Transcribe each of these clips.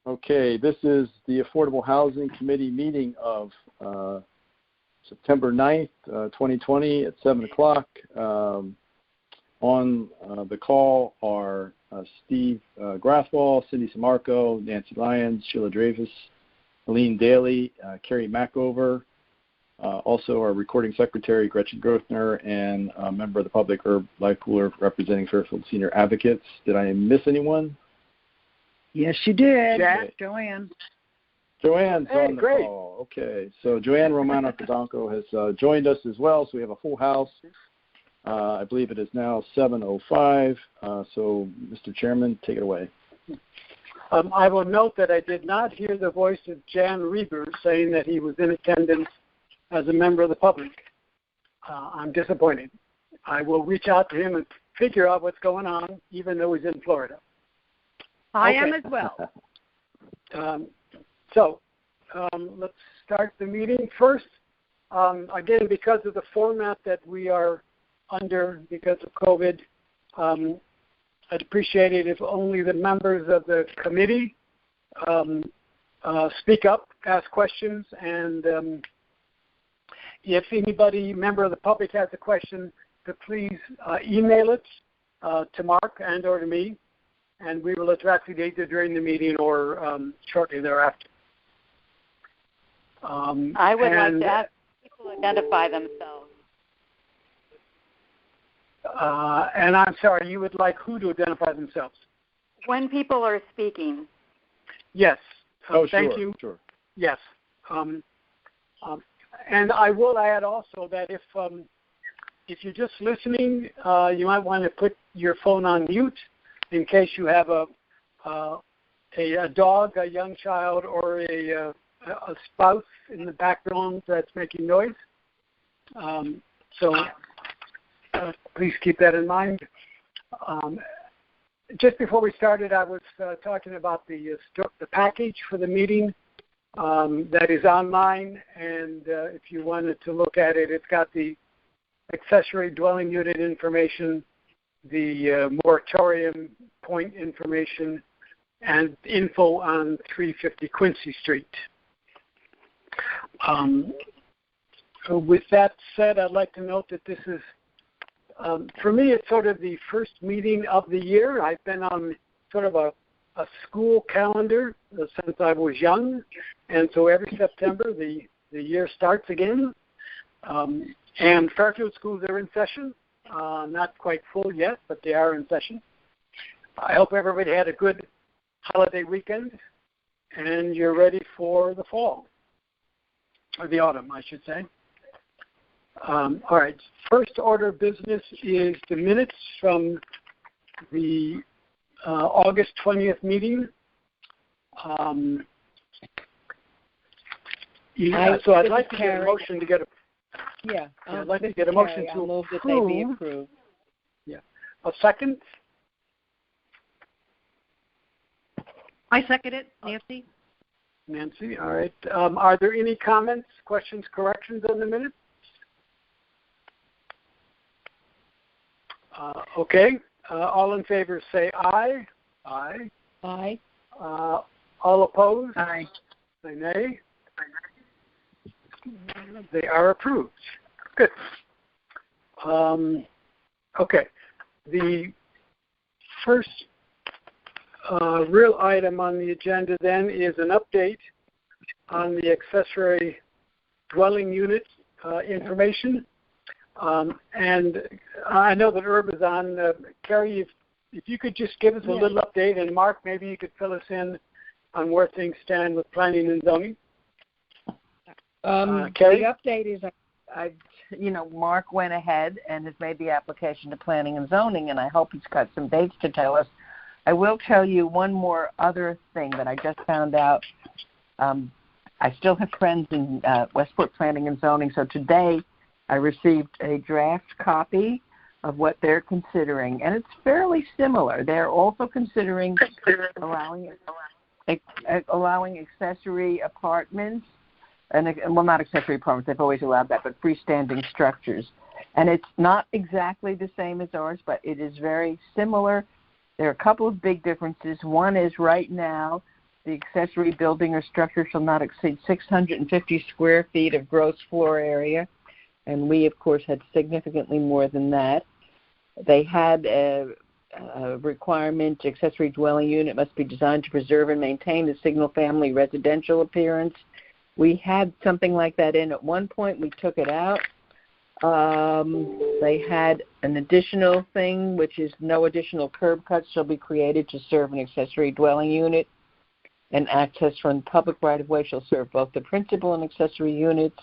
Okay, this is the Affordable Housing Committee meeting of September 9th, 2020 at 7 o'clock. On the call are Steve Grathwall, Cindy Samarco, Nancy Lyons, Sheila Dravis, Helene Daly, Carrie Mackover, also our recording secretary, Gretchen Grothner, and a member of the public, Herb Lightcooler, representing Fairfield Senior Advocates. Did I miss anyone? Yes, you did. Okay. Joanne. Joanne's on the great. call. Okay, so Joanne Romano Cadanco has joined us as well, so we have a full house. I believe it is now 7:05. So, Mr. Chairman, take it away. I will note that I did not hear the voice of Jan Reber saying that he was in attendance as a member of the public. I'm disappointed. I will reach out to him and figure out what's going on, even though he's in Florida. I am as well. Let's start the meeting first. Again, because of the format that we are under because of COVID, I'd appreciate it if only the members of the committee speak up, ask questions, and if anybody, member of the public, has a question, to please email it to Mark and or to me, and we will address it either during the meeting or shortly thereafter. I would like to ask people to identify themselves. And I'm sorry, you would like who to identify themselves? When people are speaking. Yes. Sure. Thank you. Sure. Yes. And I will add also that if you're just listening, you might want to put your phone on mute in case you have a dog, a young child, or a spouse in the background that's making noise. Please keep that in mind. Just before we started, I was talking about the package for the meeting that is online, and if you wanted to look at it, it's got the accessory dwelling unit information, the moratorium point information, and info on 350 Quincy Street. With that said, I'd like to note that this is, for me, it's sort of the first meeting of the year. I've been on sort of a school calendar since I was young, and so every September the year starts again. And Fairfield schools are in session. Not quite full yet, but they are in session. I hope everybody had a good holiday weekend, and you're ready for the fall, or the autumn, I should say. All right, first order of business is the minutes from the August 20th meeting. So I'd like to get a motion to get a... Yeah. I'd like to get a motion to move that they be approved. Yeah. A second? I second it, Nancy. Nancy, all right. Are there any comments, questions, corrections on the minutes? Okay. All in favor say aye. Aye. Aye. All opposed? Aye. Say nay. They are approved. Good. Okay. The first real item on the agenda then is an update on the accessory dwelling unit information. And I know that Herb is on. Carrie, if you could just give us a little update, and Mark, maybe you could fill us in on where things stand with planning and zoning. Carrie? The update is, Mark went ahead and has made the application to planning and zoning, and I hope he's got some dates to tell us. I will tell you one more other thing that I just found out. I still have friends in Westport Planning and Zoning, so today I received a draft copy of what they're considering, and it's fairly similar. They're also considering allowing accessory apartments, not accessory apartments, they've always allowed that, but freestanding structures. And it's not exactly the same as ours, but it is very similar. There are a couple of big differences. One is right now the accessory building or structure shall not exceed 650 square feet of gross floor area, and we, of course, had significantly more than that. They had a requirement: accessory dwelling unit must be designed to preserve and maintain the single-family residential appearance. We had something like that in at one point. We took it out. They had an additional thing, which is no additional curb cuts shall be created to serve an accessory dwelling unit, and access from public right-of-way shall serve both the principal and accessory units.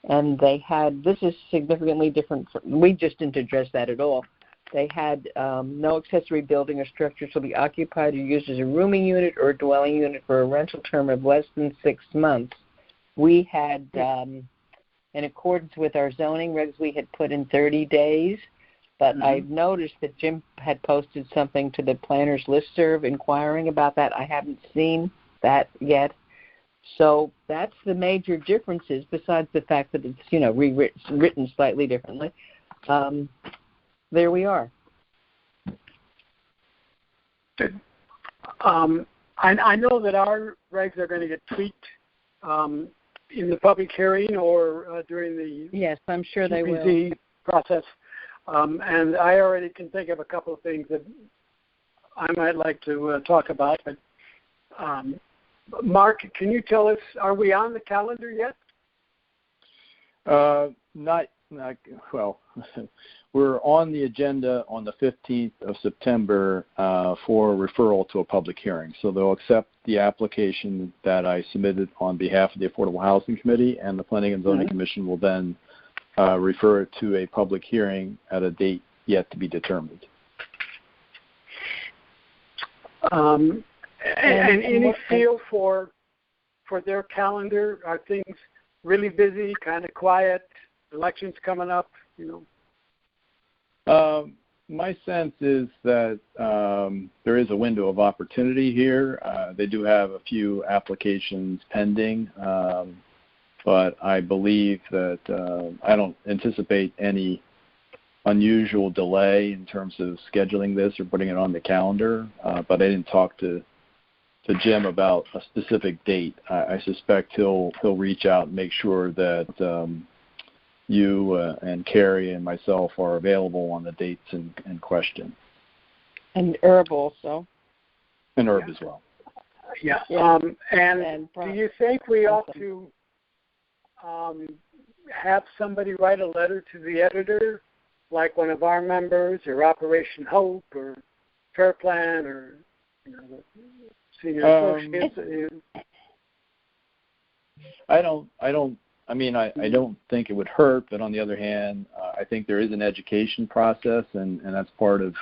And they had, this is significantly different. We just didn't address that at all. They had no accessory building or structure shall be occupied or used as a rooming unit or a dwelling unit for a rental term of less than 6 months. We had, in accordance with our zoning regs, we had put in 30 days, but I noticed that Jim had posted something to the planner's listserv inquiring about that. I haven't seen that yet. So that's the major differences, besides the fact that it's, written slightly differently. There we are. Good. I know that our regs are going to get tweaked in the public hearing or during the yes, I'm sure they will process. And I already can think of a couple of things that I might like to talk about. But Mark, can you tell us, are we on the calendar yet? Not well. We're on the agenda on the 15th of September for referral to a public hearing. So they'll accept the application that I submitted on behalf of the Affordable Housing Committee, and the Planning and Zoning Commission will then refer it to a public hearing at a date yet to be determined. And any feel for their calendar? Are things really busy, kind of quiet? Elections coming up, My sense is that there is a window of opportunity here. They do have a few applications pending, but I believe that I don't anticipate any unusual delay in terms of scheduling this or putting it on the calendar, but I didn't talk to Jim about a specific date. I suspect he'll reach out and make sure that you and Carrie and myself are available on the dates in question. And Herb also. And Herb as well. Yeah. And do you think we ought to have somebody write a letter to the editor, like one of our members, or Operation Hope, or Fair Plan, or Senior Associates? I don't think it would hurt, but on the other hand, I think there is an education process, and that's part of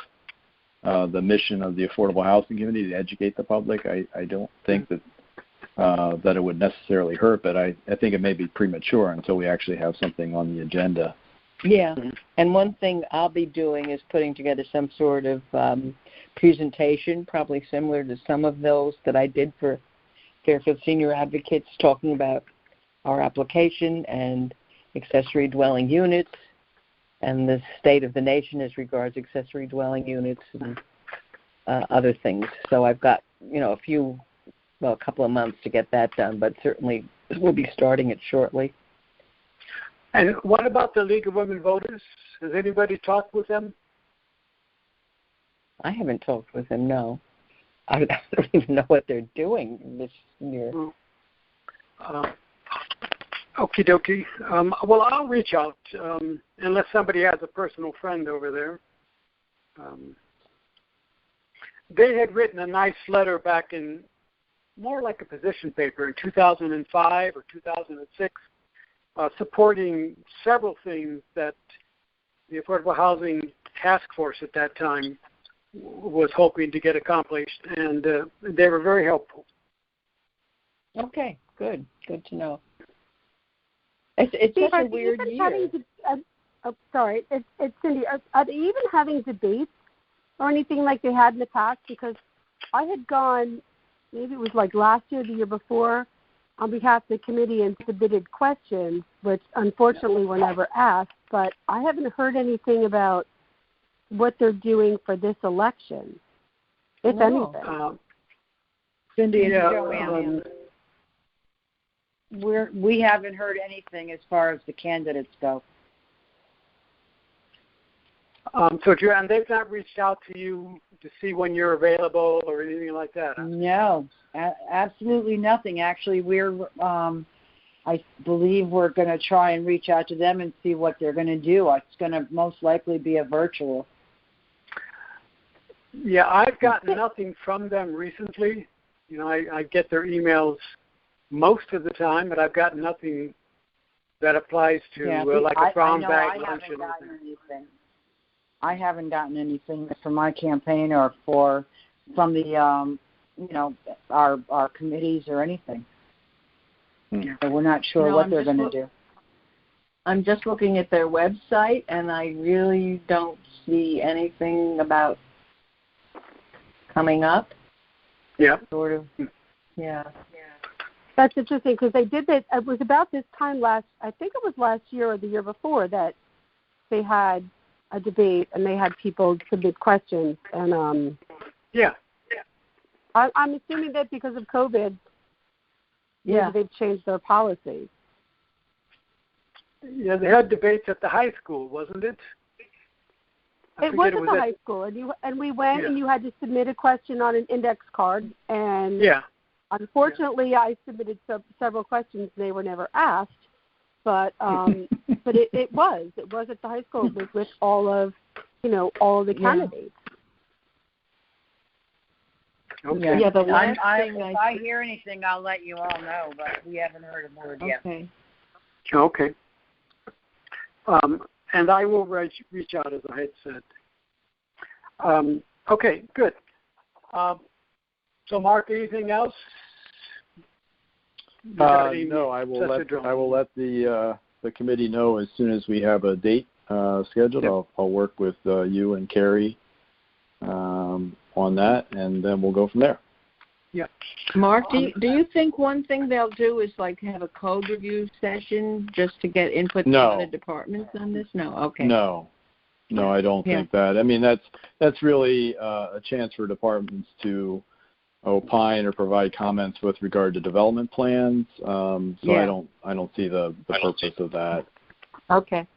the mission of the Affordable Housing Committee, to educate the public. I don't think that it would necessarily hurt, but I think it may be premature until we actually have something on the agenda. Yeah, and one thing I'll be doing is putting together some sort of presentation, probably similar to some of those that I did for Fairfield Senior Advocates, talking about our application and accessory dwelling units and the state of the nation as regards accessory dwelling units and other things. So I've got, a couple of months to get that done, but certainly we'll be starting it shortly. And what about the League of Women Voters? Has anybody talked with them? I haven't talked with them, no. I don't even know what they're doing this year. Okie dokie. Well, I'll reach out unless somebody has a personal friend over there. They had written a nice letter back in, more like a position paper, in 2005 or 2006, supporting several things that the Affordable Housing Task Force at that time was hoping to get accomplished, and they were very helpful. Okay, good to know. It's just a weird year. It's Cindy. Are they even having debates or anything like they had in the past? Because I had gone, maybe it was like last year, the year before, on behalf of the committee and submitted questions, which unfortunately were never asked. But I haven't heard anything about what they're doing for this election, if anything. Cindy, Joanne. we haven't heard anything as far as the candidates go. So, Joanne, they've not reached out to you to see when you're available or anything like that? Huh? No, absolutely nothing. Actually, I believe we're going to try and reach out to them and see what they're going to do. It's going to most likely be a virtual. Yeah, I've gotten nothing from them recently. You know, I get their emails most of the time, but I've gotten nothing that applies to like a brown bag lunch. I haven't gotten anything from my campaign or from the our committees or anything. So we're not sure what they're going to do. I'm just looking at their website, and I really don't see anything about coming up. Yeah. Sort of. Yeah. That's interesting because they did that. It was about this time I think it was last year or the year before that they had a debate and they had people submit questions. And I'm assuming that because of COVID, they've changed their policies. Yeah, they had debates at the high school, wasn't it? It was at the high school, and we went, and you had to submit a question on an index card. And unfortunately, I submitted several questions. They were never asked, but but it was at the high school with all of the candidates. Okay. Yeah, the last thing if I hear anything, I'll let you all know, but we haven't heard a word yet. Okay. And I will reach out, as I had said. Okay, good. So, Mark, anything else? No, I will let the committee know as soon as we have a date scheduled. Yep. I'll work with you and Carrie on that, and then we'll go from there. Yeah. Mark, do you think one thing they'll do is like have a code review session just to get input from the departments on this? No. Okay. No, I don't think that. I mean, that's really a chance for departments to opine or provide comments with regard to development plans. I don't see the purpose of that. Okay.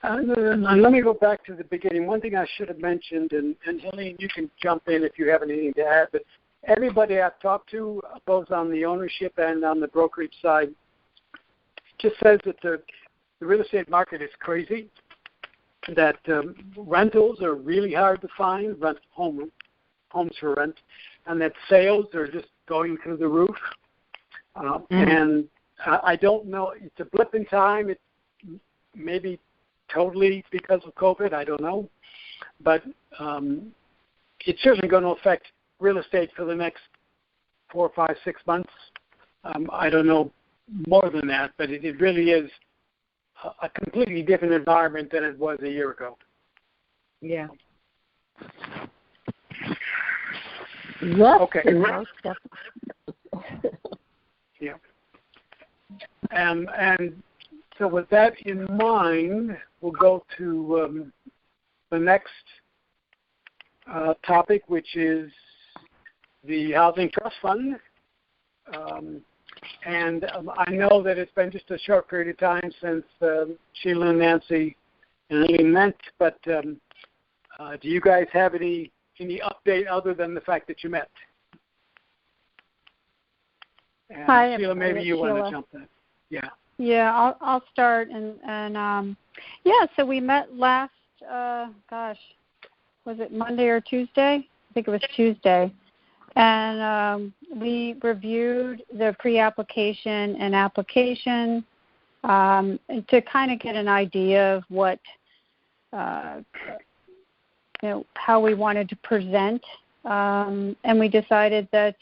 And let me go back to the beginning. One thing I should have mentioned, and Helene, you can jump in if you have anything to add, but everybody I've talked to, both on the ownership and on the brokerage side, just says that the real estate market is crazy, that rentals are really hard to find, homes for rent, and that sales are just going through the roof. And I don't know, it's a blip in time. It maybe totally because of COVID, I don't know. But it's certainly going to affect real estate for the next 4, 5, 6 months. I don't know more than that, but it really is a completely different environment than it was a year ago. Yeah. Okay. Yeah. And so with that in mind, we'll go to the next topic, which is the Housing Trust Fund. And I know that it's been just a short period of time since Sheila and Nancy and Eileen met, but do you guys have any update other than the fact that you met? And Hi, Sheila, maybe you Sheila. want to jump in. Yeah. Yeah, I'll start and so we met last was it Monday or Tuesday? I think it was Tuesday. And we reviewed the pre-application and application to kind of get an idea of what how we wanted to present, and we decided that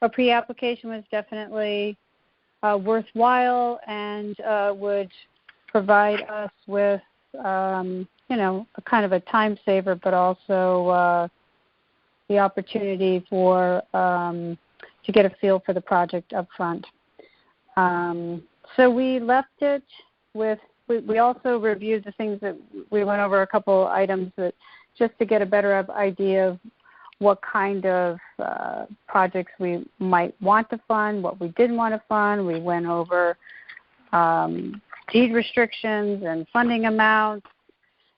a pre-application was definitely worthwhile and would provide us with, a kind of a time saver, but also the opportunity for to get a feel for the project up front. So we left it with. We also reviewed the things that we went over a couple items that just to get a better idea of what kind of projects we might want to fund, what we didn't want to fund. We went over deed restrictions and funding amounts,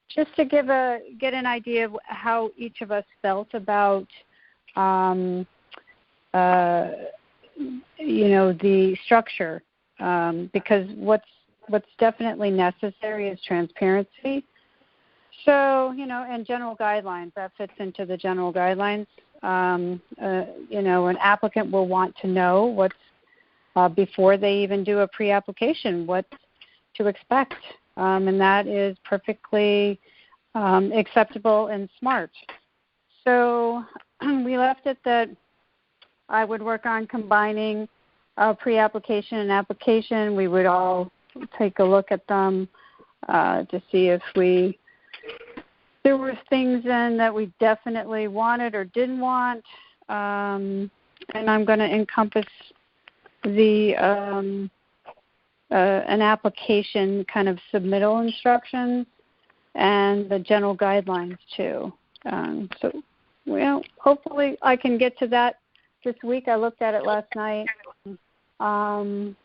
just to get an idea of how each of us felt about, the structure. Because what's definitely necessary is transparency. So, and general guidelines, that fits into the general guidelines. An applicant will want to know what's before they even do a pre-application, what to expect. And that is perfectly acceptable and smart. So we left it that I would work on combining pre-application and application. We would all take a look at them to see if there were things in that we definitely wanted or didn't want. And I'm going to encompass an application kind of submittal instructions and the general guidelines too. Hopefully I can get to that this week. I looked at it last night. And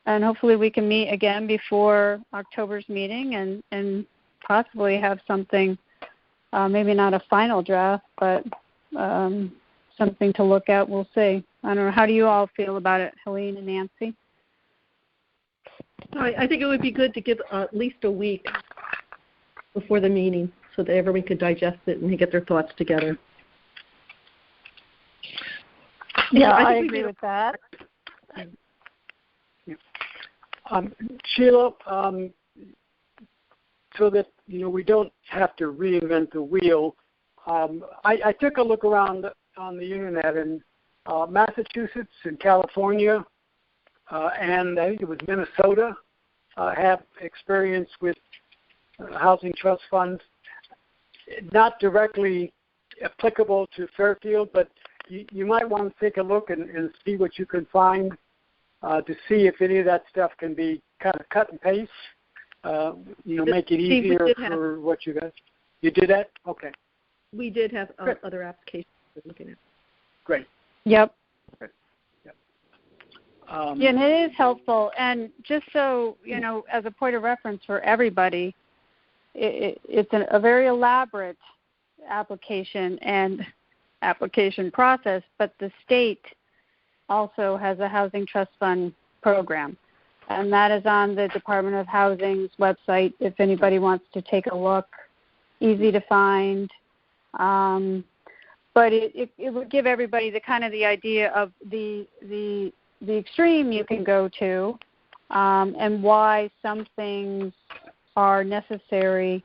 hopefully we can meet again before October's meeting and possibly have something, maybe not a final draft, but something to look at. We'll see. I don't know. How do you all feel about it, Helene and Nancy? I think it would be good to give at least a week before the meeting so that everyone could digest it and get their thoughts together. Yeah, I agree with that. Sheila, so that we don't have to reinvent the wheel, I took a look around on the internet, and Massachusetts and California, and I think it was Minnesota, have experience with housing trust funds. Not directly applicable to Fairfield, but you might want to take a look and see what you can find to see if any of that stuff can be kind of cut and paste. Make it easier for what you guys. You did that? Okay. We did have other applications we're looking at. Great. Yep. Great. Yep. And it is helpful. And just so, as a point of reference for everybody, it's a very elaborate application and application process, but the state also has a housing trust fund program. And that is on the Department of Housing's website if anybody wants to take a look. Easy to find. But it would give everybody the idea of the extreme you can go to, and why some things are necessary,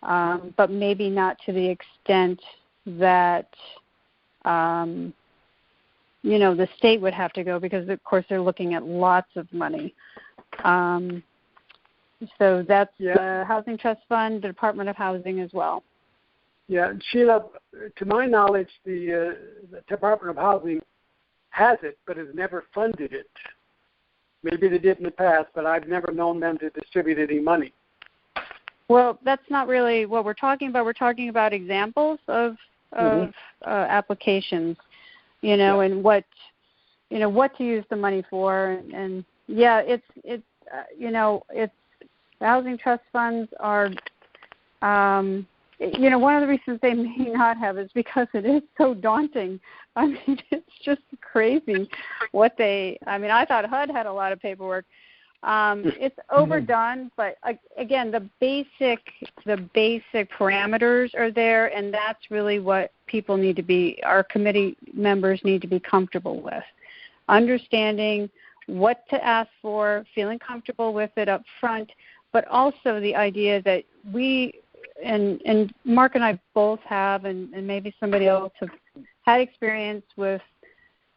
but maybe not to the extent that the state would have to go, because of course they're looking at lots of money. So that's the Housing Trust Fund, the Department of Housing as well. Yeah, Sheila, to my knowledge, the Department of Housing has it, but has never funded it. Maybe they did in the past, but I've never known them to distribute any money. Well, that's not really what we're talking about. We're talking about examples of applications, and what to use the money for. And it's the housing trust funds are, one of the reasons they may not have is because it is so daunting. I mean, it's just crazy I thought HUD had a lot of paperwork. It's overdone, but again, the basic parameters are there, and that's really what our committee members need to be comfortable with. Understanding what to ask for, feeling comfortable with it up front, but also the idea that we, and Mark and I both have, and maybe somebody else have had experience with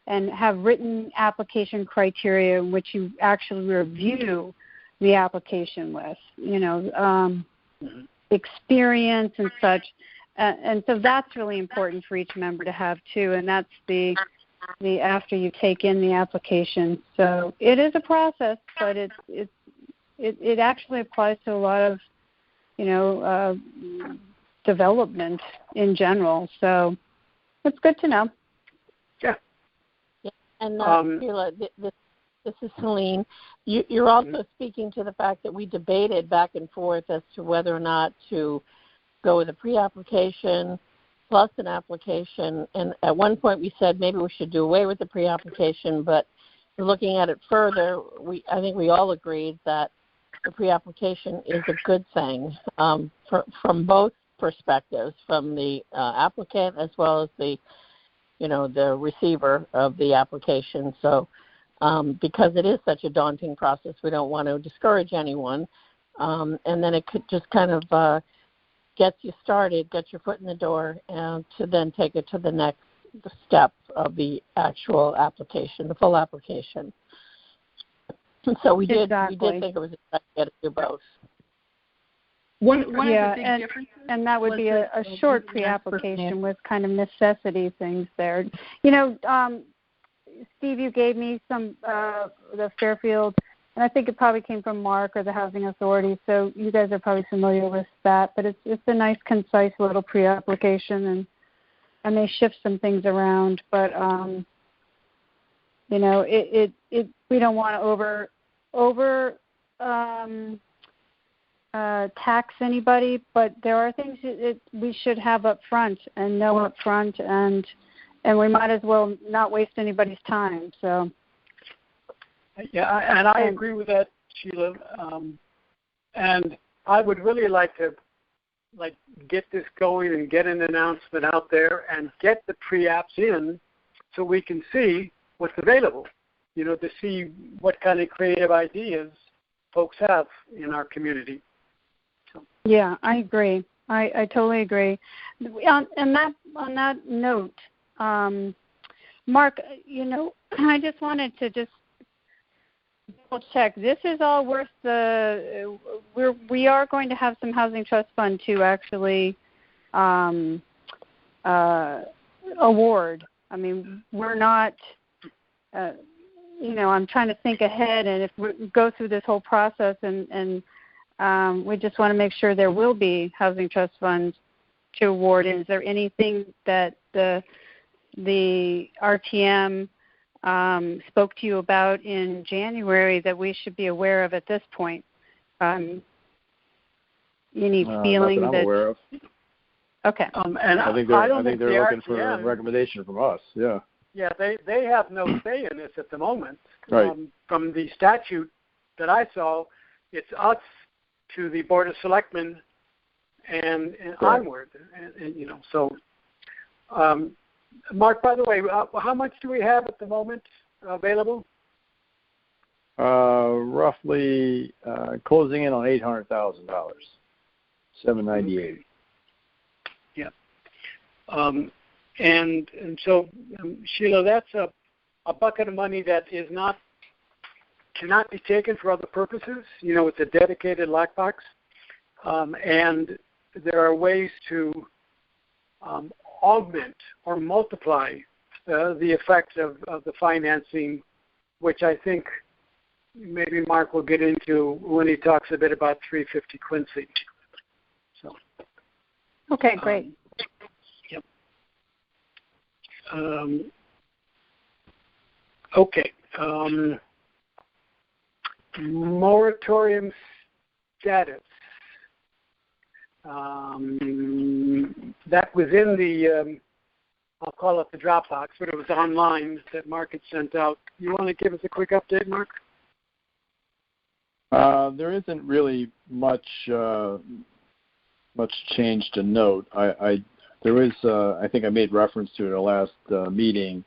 and have written application criteria in which you actually review the application with, experience and such. And so that's really important for each member to have too, and that's the after you take in the application. So it is a process, but it actually applies to a lot of, development in general. So It's good to know. Yeah. And Sheila, this is Celine. You're also speaking to the fact that we debated back and forth as to whether or not to go with a pre-application plus an application. And at one point we said maybe we should do away with the pre-application, but looking at it further, I think we all agreed that the pre-application is a good thing from both perspectives, from the applicant as well as the receiver of the application. So because it is such a daunting process, we don't want to discourage anyone. And then it could just kind of gets you started, get your foot in the door, and to then take it to the next step of the actual application, the full application. So we did think it was a good idea to do both. One of the big differences, and that would be a short pre-application with kind of necessity things there. Steve, you gave me some the Fairfield, and I think it probably came from Mark or the Housing Authority. So you guys are probably familiar with that. But it's a nice, concise little pre-application, and they shift some things around. But we don't want to over tax anybody, but there are things we should have up front and know up front, and we might as well not waste anybody's time. So yeah, and I agree with that, Sheila. And I would really like to get this going and get an announcement out there and get the pre-apps in so we can see what's available, to see what kind of creative ideas folks have in our community. So. Yeah, I agree. I totally agree. On that note, Mark, I just wanted to just double check. This is all worth we are going to have some Housing Trust Fund to actually award. I mean, we're not. I'm trying to think ahead, and if we go through this whole process, and we just want to make sure there will be Housing Trust Funds to award. Is there anything that the RTM spoke to you about in January that we should be aware of at this point? Any feeling that I'm aware of. Okay. And I think they're looking for a recommendation from us. Yeah. Yeah, they have no say in this at the moment. Right. From the statute that I saw, it's us to the Board of Selectmen and onward. And so. Mark, by the way, how much do we have at the moment available? Roughly closing in on $800,000, $798. Yeah. And so, Sheila, that's a bucket of money that cannot be taken for other purposes. It's a dedicated lockbox, and there are ways to augment or multiply the effects of the financing, which I think maybe Mark will get into when he talks a bit about 350 Quincy. So. Okay, great. Yep. Okay. Moratorium status. That was in the, I'll call it the Dropbox, but it was online that Mark had sent out. You want to give us a quick update, Mark? There isn't really much change to note. I think I made reference to it in the last meeting.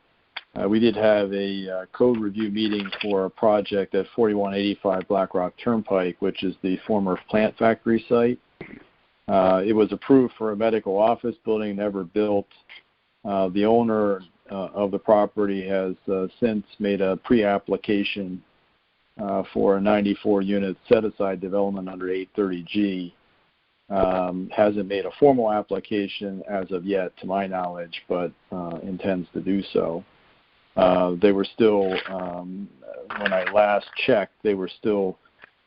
We did have a code review meeting for a project at 4185 Black Rock Turnpike, which is the former plant factory site. It was approved for a medical office building, never built. The owner of the property has since made a pre-application for a 94-unit set-aside development under 830G. Hasn't made a formal application as of yet, to my knowledge, but intends to do so. They were still, when I last checked, they were still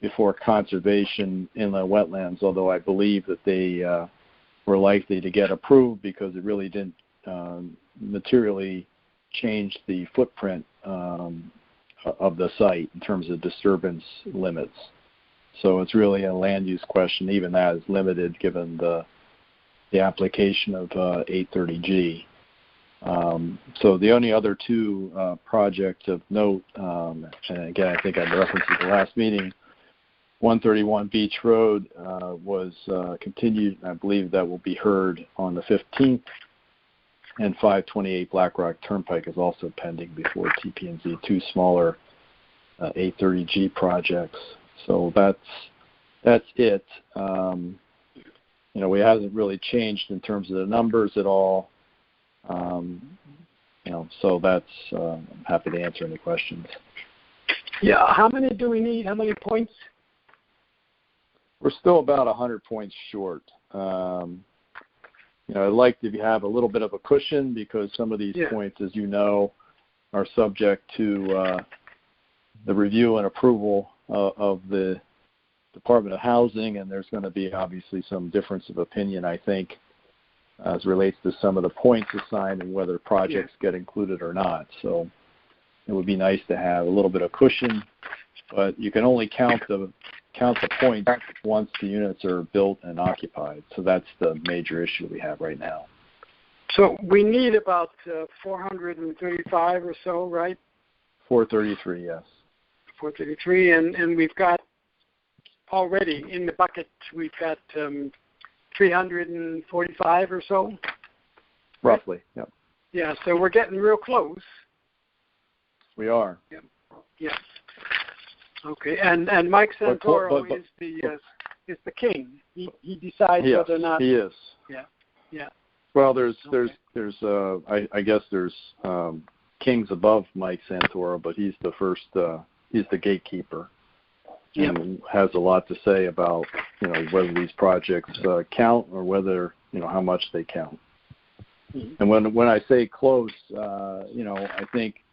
before conservation inland wetlands, although I believe that they were likely to get approved because it really didn't materially change the footprint of the site in terms of disturbance limits. So it's really a land use question. Even that is limited given the application of 830G. So the only other two projects of note, and again, I think I referenced at the last meeting, 131 Beach Road was continued. I believe that will be heard on the 15th. And 528 Black Rock Turnpike is also pending before TP&Z, two smaller 830G projects. So that's it. We haven't really changed in terms of the numbers at all. So that's I'm happy to answer any questions. Yeah, how many do we need? How many points? We're still about 100 points short. I'd like to have a little bit of a cushion because some of these points, as you know, are subject to the review and approval of the Department of Housing, and there's going to be obviously some difference of opinion, I think, as relates to some of the points assigned and whether projects get included or not. So it would be nice to have a little bit of cushion, but you can only count the points once the units are built and occupied. So that's the major issue we have right now. So we need about 435 or so, right? 433, yes. 433, and we've got already in the bucket, we've got 345 or so? Roughly, yep. Yeah, so we're getting real close. We are. Yeah. Okay, and Mike Santoro is the king. He decides whether or not. He is. Yeah. Well, there's I guess there's kings above Mike Santoro, but he's the first. He's the gatekeeper, and has a lot to say about whether these projects count or whether how much they count. Mm-hmm. And when I say close, I think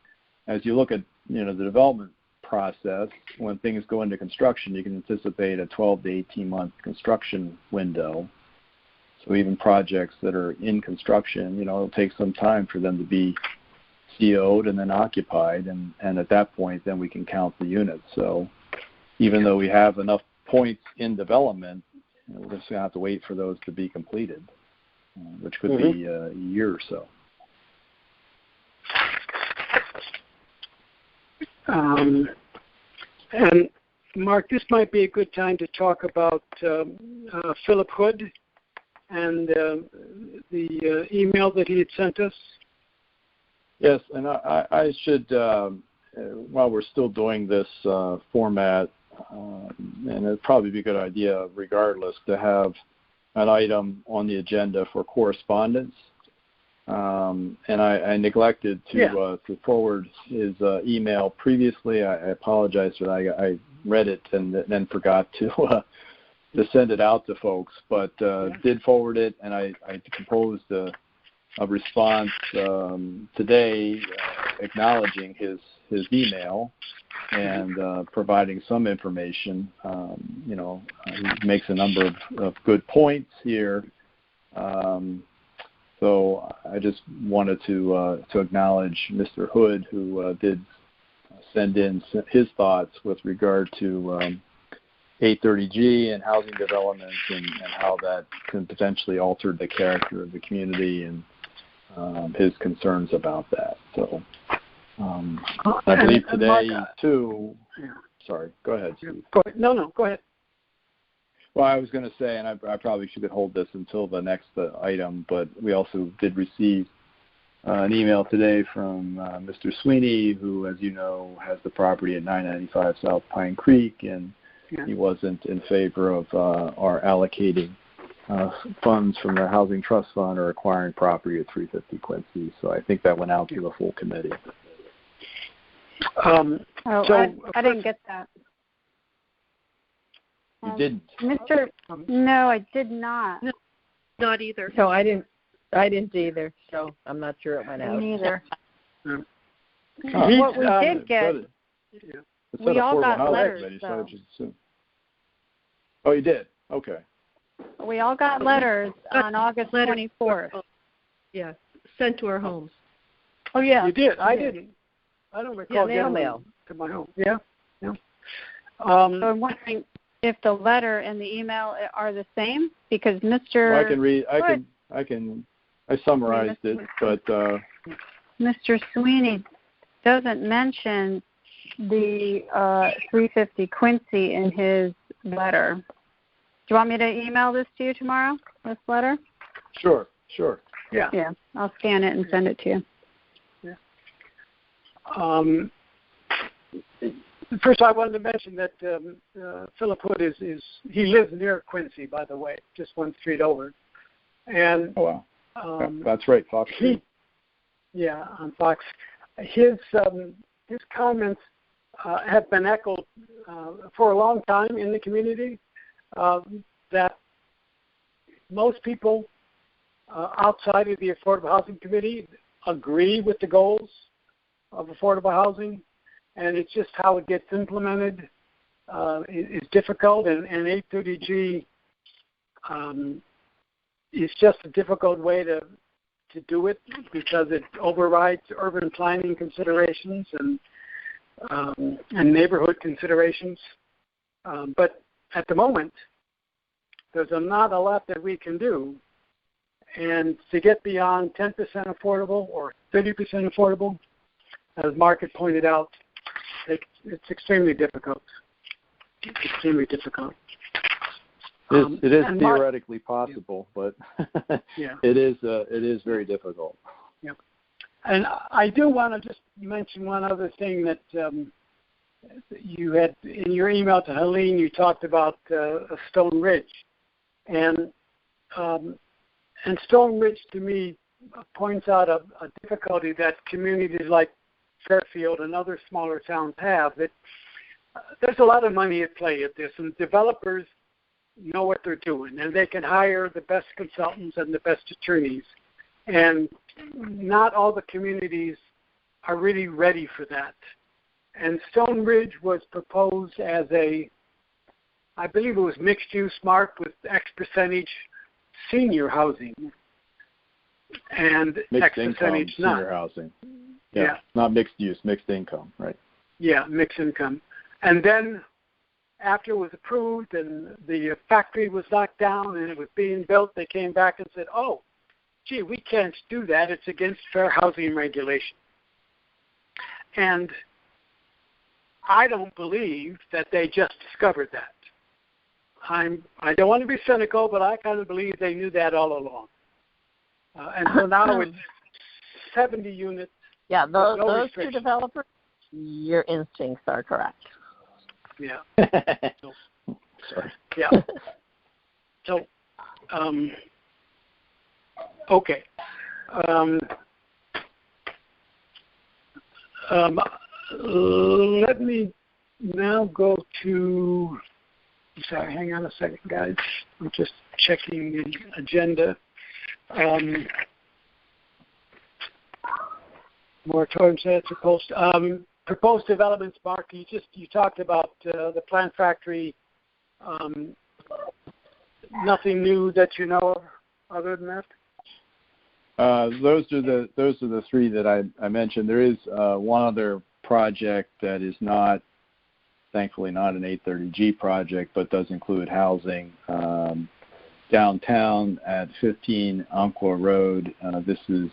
as you look at the development process, when things go into construction, you can anticipate a 12 to 18 month construction window. So even projects that are in construction, it'll take some time for them to be CO'd and then occupied, and at that point, then we can count the units. So even though we have enough points in development, we're just going to have to wait for those to be completed, which could be a year or so. And Mark, this might be a good time to talk about Philip Hood and the email that he had sent us. Yes, and I should, while we're still doing this format, and it'd probably be a good idea regardless to have an item on the agenda for correspondence. And I neglected to forward his email previously. I apologize for that. I read it and then forgot to send it out to folks, but did forward it, and I composed a response today acknowledging his email and providing some information. He makes a number of good points here. So I just wanted to acknowledge Mr. Hood, who did send in his thoughts with regard to 830G and housing development and how that can potentially alter the character of the community and his concerns about that. So I believe today, too. Sorry, go ahead, Steve. Go ahead. No, go ahead. Well, I was going to say, and I probably should hold this until the next item, but we also did receive an email today from Mr. Sweeney, who, as you know, has the property at 995 South Pine Creek, and he wasn't in favor of our allocating funds from the Housing Trust Fund or acquiring property at 350 Quincy. So I think that went out to the full committee. I didn't get that. You didn't? No, I did not. No, not either. So I didn't either. So I'm not sure it went out. Me neither. What we did get, we all got letters. Oh, you did? Okay. We all got letters on August 24th. Yeah. sent to our homes. Oh yeah, you did. I didn't. I don't recall getting mail to my home. Yeah. Yeah. So I'm wondering if the letter and the email are the same, because Mr. Well, I can read. I summarized it, but Mr. Sweeney doesn't mention the 350 Quincy in his letter. Do you want me to email this to you tomorrow, this letter? Sure. Yeah. Yeah, I'll scan it and send it to you. Yeah. First, I wanted to mention that Philip Hood he lives near Quincy, by the way, just one street over. And oh wow, that's right, Fox Street. On Fox. His comments have been echoed for a long time in the community, that most people outside of the Affordable Housing Committee agree with the goals of affordable housing, and it's just how it gets implemented is difficult, and 830G is just a difficult way to do it because it overrides urban planning considerations and neighborhood considerations. But at the moment, there's not a lot that we can do. And to get beyond 10% affordable or 30% affordable, as Mark had pointed out, it's extremely difficult. It is theoretically possible, but it is very difficult. Yeah. And I do want to just mention one other thing that you had in your email to Helene. You talked about Stone Ridge, and Stone Ridge to me points out a difficulty that communities like Fairfield and other smaller towns have. That there's a lot of money at play at this, and developers know what they're doing, and they can hire the best consultants and the best attorneys. And not all the communities are really ready for that. And Stone Ridge was proposed as I believe it was mixed use, Mark, with X percentage senior housing and mixed X income percentage senior housing. Yeah, not mixed use, mixed income, right? Yeah, mixed income. And then after it was approved and the factory was knocked down and it was being built, they came back and said, oh, gee, we can't do that. It's against fair housing regulation. And I don't believe that they just discovered that. I don't want to be cynical, but I kind of believe they knew that all along. And so now it's 70 units. Yeah, those two developers, your instincts are correct. Yeah. Sorry. Yeah. So, okay. Let me now go to. Sorry, hang on a second, guys. I'm just checking the agenda. Moratorium status proposed developments, Mark. You talked about the plant factory. Nothing new that you know of other than that? Those are the three that I mentioned. There is one other project that is thankfully not an 830G project, but does include housing downtown at 15 Umpqua Road. This is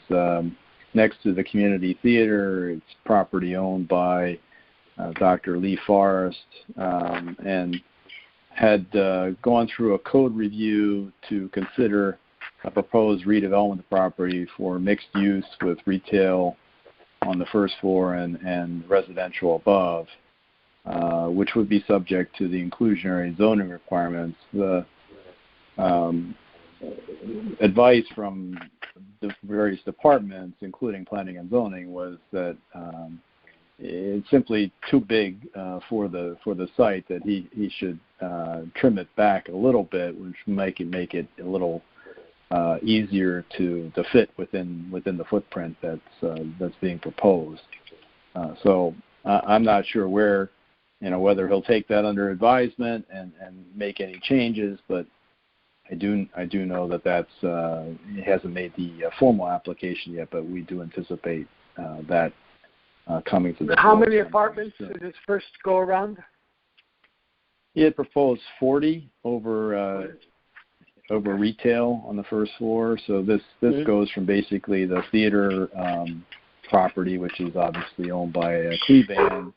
next to the community theater. It's property owned by Dr. Lee Forrest, and had gone through a code review to consider a proposed redevelopment of the property for mixed use with retail on the first floor and residential above, which would be subject to the inclusionary zoning requirements. The advice from the various departments, including planning and zoning, was that it's simply too big for the site, that he should trim it back a little bit, which make it a little easier to fit within the footprint that's being proposed. So I'm not sure whether he'll take that under advisement and make any changes, but I do know that it hasn't made the formal application yet, but we do anticipate that coming to the. How many apartments did this first go around? He had proposed 40 over retail on the first floor. So this goes from basically the theater property, which is obviously owned by Cleveland,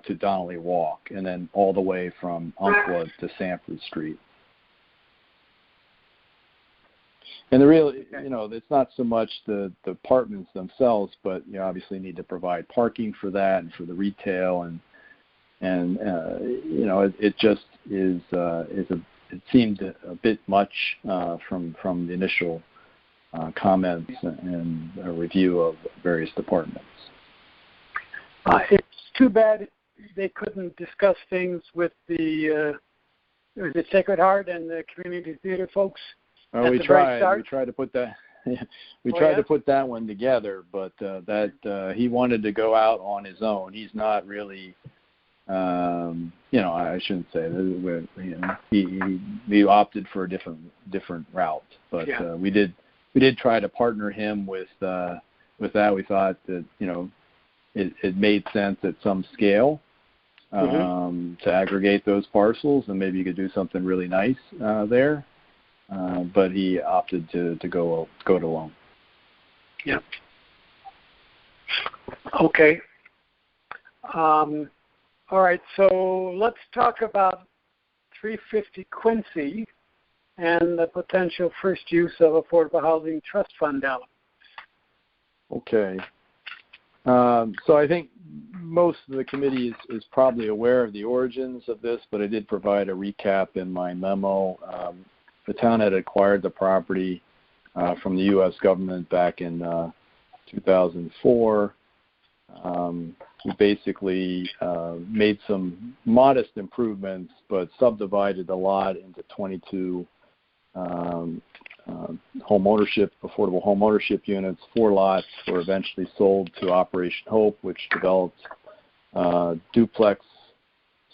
to Donnelly Walk, and then all the way from Umpqua to Sanford Street. And the real, it's not so much the apartments themselves, but you obviously need to provide parking for that and for the retail, and it just is it seemed a bit much from the initial comments and a review of various departments. It's too bad they couldn't discuss things with the Sacred Heart and the community theater folks. We tried to put that. To put that one together, but he wanted to go out on his own. He's not really, I shouldn't say that. He opted for a different route, but we did try to partner him with that. We thought that it made sense at some scale to aggregate those parcels, and maybe you could do something really nice there. But he opted to go it alone. Yeah. Okay. All right. So let's talk about 350 Quincy and the potential first use of Affordable Housing Trust Fund dollars. Okay. So I think most of the committee is probably aware of the origins of this, but I did provide a recap in my memo. The town had acquired the property from the U.S. government back in 2004. We basically made some modest improvements, but subdivided the lot into 22 affordable home ownership units. 4 lots were eventually sold to Operation Hope, which developed duplex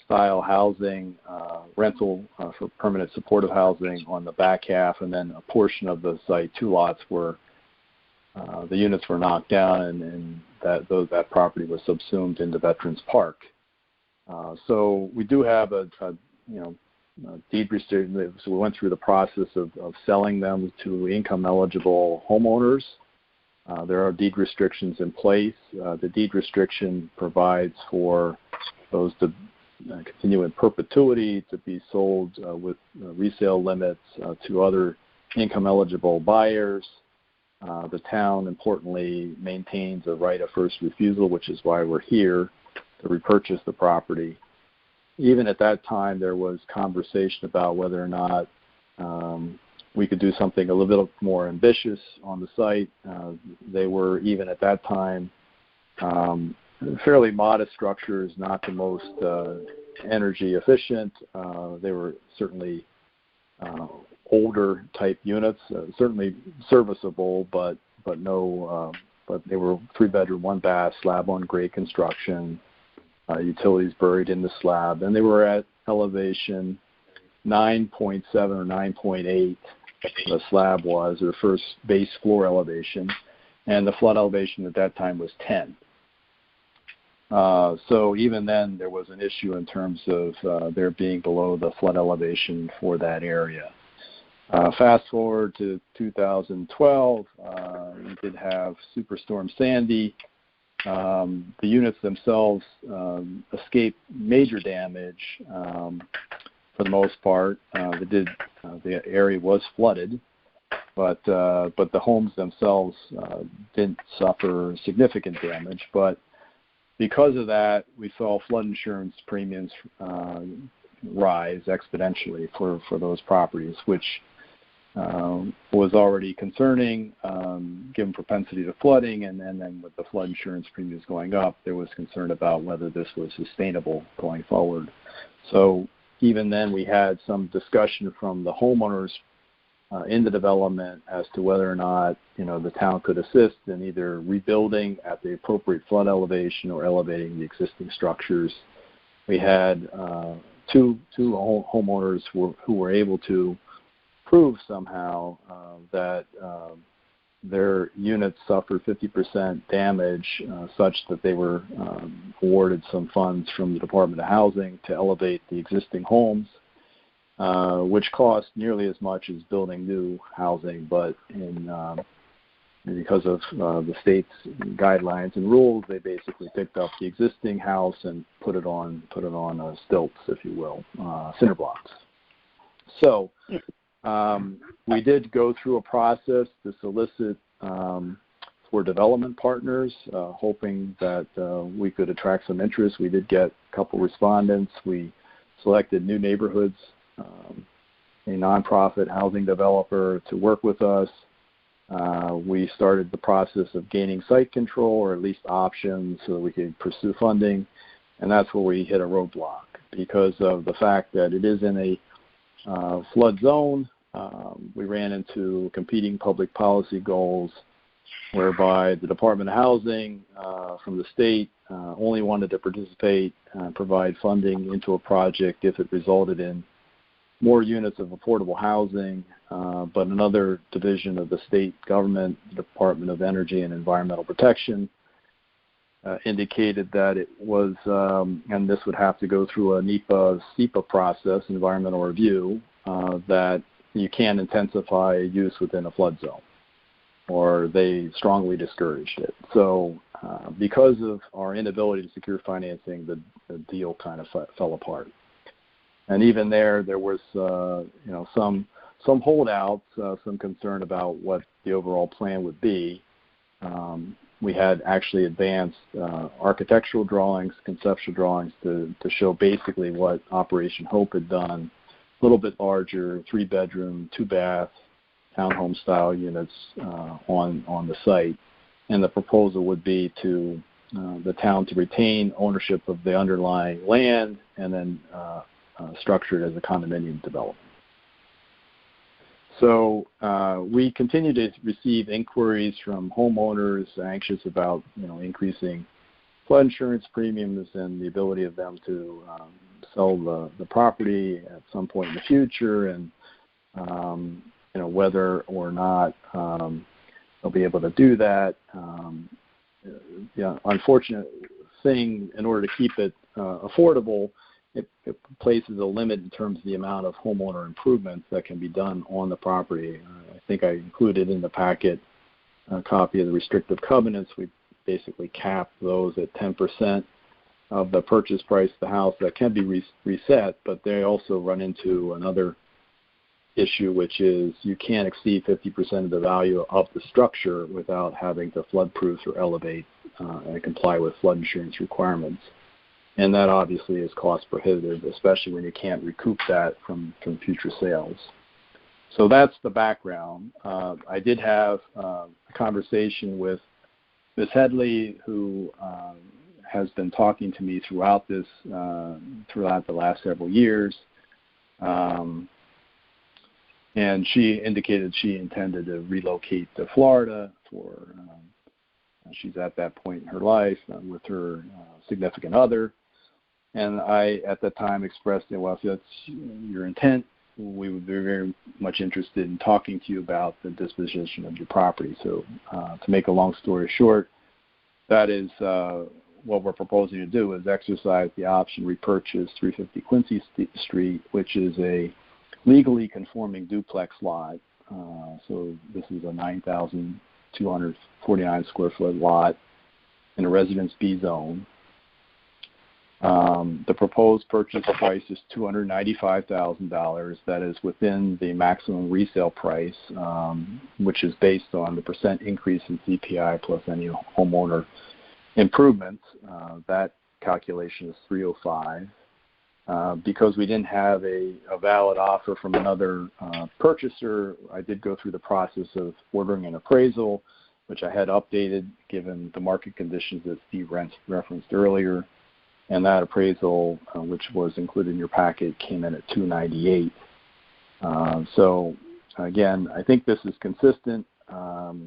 style housing, rental for permanent supportive housing on the back half, and then a portion of the site, 2 lots, were the units were knocked down, and that property was subsumed into Veterans Park. So we do have a deed restriction. So we went through the process of selling them to income eligible homeowners. There are deed restrictions in place. The deed restriction provides for those to continue in perpetuity, to be sold with resale limits to other income-eligible buyers. The town, importantly, maintains a right of first refusal, which is why we're here, to repurchase the property. Even at that time, there was conversation about whether or not we could do something a little bit more ambitious on the site. They were, even at that time, fairly modest structures, not the most energy efficient. They were certainly older type units, certainly serviceable, but they were 3-bedroom, 1-bath, slab on grade construction, utilities buried in the slab, and they were at elevation 9.7 or 9.8. The slab was their first base floor elevation, and the flood elevation at that time was 10. So even then, there was an issue in terms of their being below the flood elevation for that area. Fast forward to 2012, we did have Superstorm Sandy. The units themselves escaped major damage for the most part. The area was flooded, but the homes themselves didn't suffer significant damage. But because of that, we saw flood insurance premiums rise exponentially for those properties, which was already concerning, given propensity to flooding, and then with the flood insurance premiums going up, there was concern about whether this was sustainable going forward. So even then, we had some discussion from the homeowners in the development as to whether or not the town could assist in either rebuilding at the appropriate flood elevation or elevating the existing structures. We had two homeowners who were able to prove somehow that their units suffered 50% damage such that they were awarded some funds from the Department of Housing to elevate the existing homes, which cost nearly as much as building new housing, but because of the state's guidelines and rules, they basically picked up the existing house and put it on stilts, if you will, cinder blocks. So we did go through a process to solicit for development partners, hoping that we could attract some interest. We did get a couple respondents. We selected New Neighborhoods, a nonprofit housing developer, to work with us. We started the process of gaining site control, or at least options, so that we could pursue funding, and that's where we hit a roadblock because of the fact that it is in a flood zone. We ran into competing public policy goals whereby the Department of Housing from the state only wanted to participate and provide funding into a project if it resulted in more units of affordable housing, but another division of the state government, the Department of Energy and Environmental Protection, indicated that it was, and this would have to go through a SEPA process, environmental review, that you can't intensify use within a flood zone, or they strongly discouraged it. So because of our inability to secure financing, the deal kind of fell apart. And even there was some holdouts, some concern about what the overall plan would be. We had actually advanced architectural drawings, conceptual drawings to show basically what Operation Hope had done. A little bit larger, 3-bedroom, 2-bath, townhome-style units on the site. And the proposal would be to the town to retain ownership of the underlying land and then structured as a condominium development. So we continue to receive inquiries from homeowners anxious about increasing flood insurance premiums and the ability of them to sell the property at some point in the future, and whether or not they'll be able to do that. Unfortunate thing, in order to keep it affordable, it places a limit in terms of the amount of homeowner improvements that can be done on the property. I think I included in the packet a copy of the restrictive covenants. We basically cap those at 10% of the purchase price of the house. That can be reset, but they also run into another issue, which is you can't exceed 50% of the value of the structure without having to flood-proof or elevate and comply with flood insurance requirements. And that obviously is cost prohibitive, especially when you can't recoup that from future sales. So that's the background. I did have a conversation with Ms. Headley, who has been talking to me throughout the last several years. And she indicated she intended to relocate to Florida she's at that point in her life with her significant other. And I, at that time, expressed, well, if that's your intent, we would be very much interested in talking to you about the disposition of your property. So to make a long story short, that is what we're proposing to do, is exercise the option, repurchase 350 Quincy Street, which is a legally conforming duplex lot. So this is a 9,249 square foot lot in a Residence B zone. The proposed purchase price is $295,000. That is within the maximum resale price, which is based on the percent increase in CPI plus any homeowner improvements. That calculation is $305. Because we didn't have a valid offer from another purchaser, I did go through the process of ordering an appraisal, which I had updated given the market conditions that Steve referenced earlier. And that appraisal, which was included in your packet, came in at $298. So again, I think this is consistent. The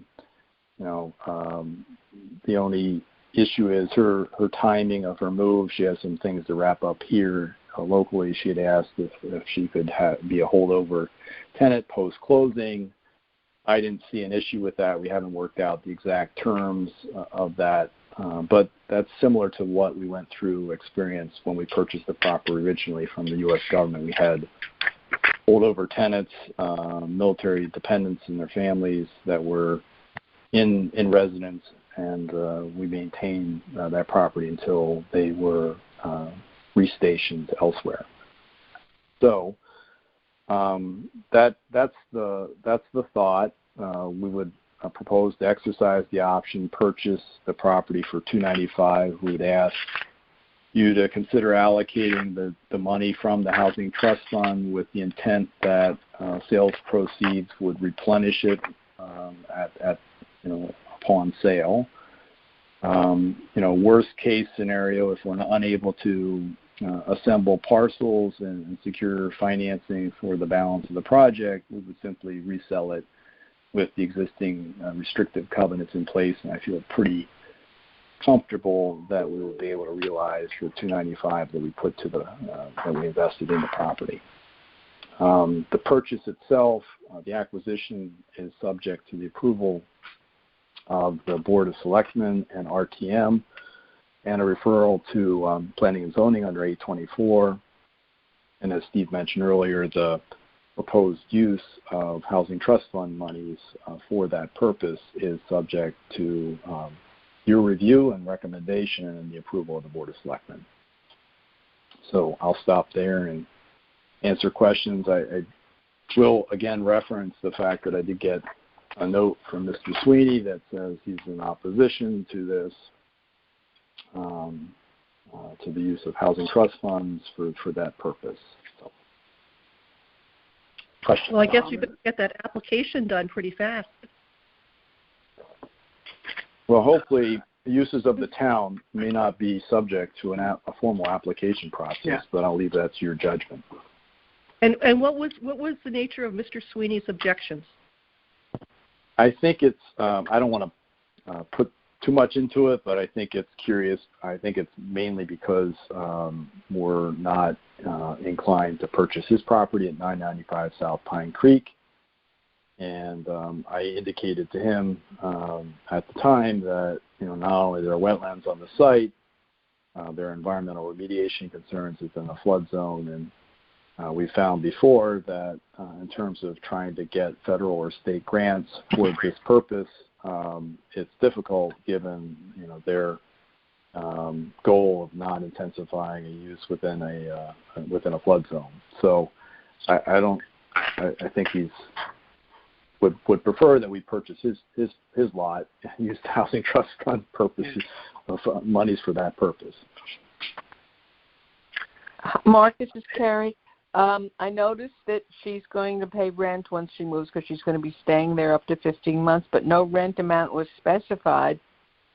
only issue is her timing of her move. She has some things to wrap up here locally, she had asked if she could be a holdover tenant post-closing. I didn't see an issue with that. We haven't worked out the exact terms of that, but that's similar to what we went through experience when we purchased the property originally from the U.S. government. We had holdover tenants, military dependents and their families that were in residence, and we maintained that property until they were restationed elsewhere. So that's the thought. We would propose to exercise the option, purchase the property for $295. We would ask you to consider allocating the money from the Housing Trust Fund with the intent that sales proceeds would replenish it at upon sale. Worst case scenario, if we're unable to assemble parcels and secure financing for the balance of the project, we would simply resell it with the existing restrictive covenants in place, and I feel pretty comfortable that we will be able to realize the $295 that we put to that we invested in the property. The purchase itself, the acquisition, is subject to the approval of the Board of Selectmen and RTM, and a referral to Planning and Zoning under 824. And as Steve mentioned earlier, the proposed use of Housing Trust Fund monies for that purpose is subject to your review and recommendation and the approval of the Board of Selectmen. So I'll stop there and answer questions. I will again reference the fact that I did get a note from Mr. Sweeney that says he's in opposition to this, to the use of housing trust funds for that purpose. So, questions? Well, I guess you could get that application done pretty fast. Well, hopefully, uses of the town may not be subject to a formal application process, but I'll leave that to your judgment. And what was the nature of Mr. Sweeney's objections? I think it's I don't want to put too much into it, but I think it's curious. I think it's mainly because we're not inclined to purchase his property at 995 South Pine Creek. And I indicated to him at the time that not only there are wetlands on the site, there are environmental remediation concerns within the flood zone, and we found before that in terms of trying to get federal or state grants for this purpose, it's difficult given their goal of not intensifying a use within a flood zone. So I think he's would prefer that we purchase his lot and use the Housing Trust Fund purposes of monies for that purpose. Mark, this is Carrie. I noticed that she's going to pay rent once she moves because she's going to be staying there up to 15 months, but no rent amount was specified.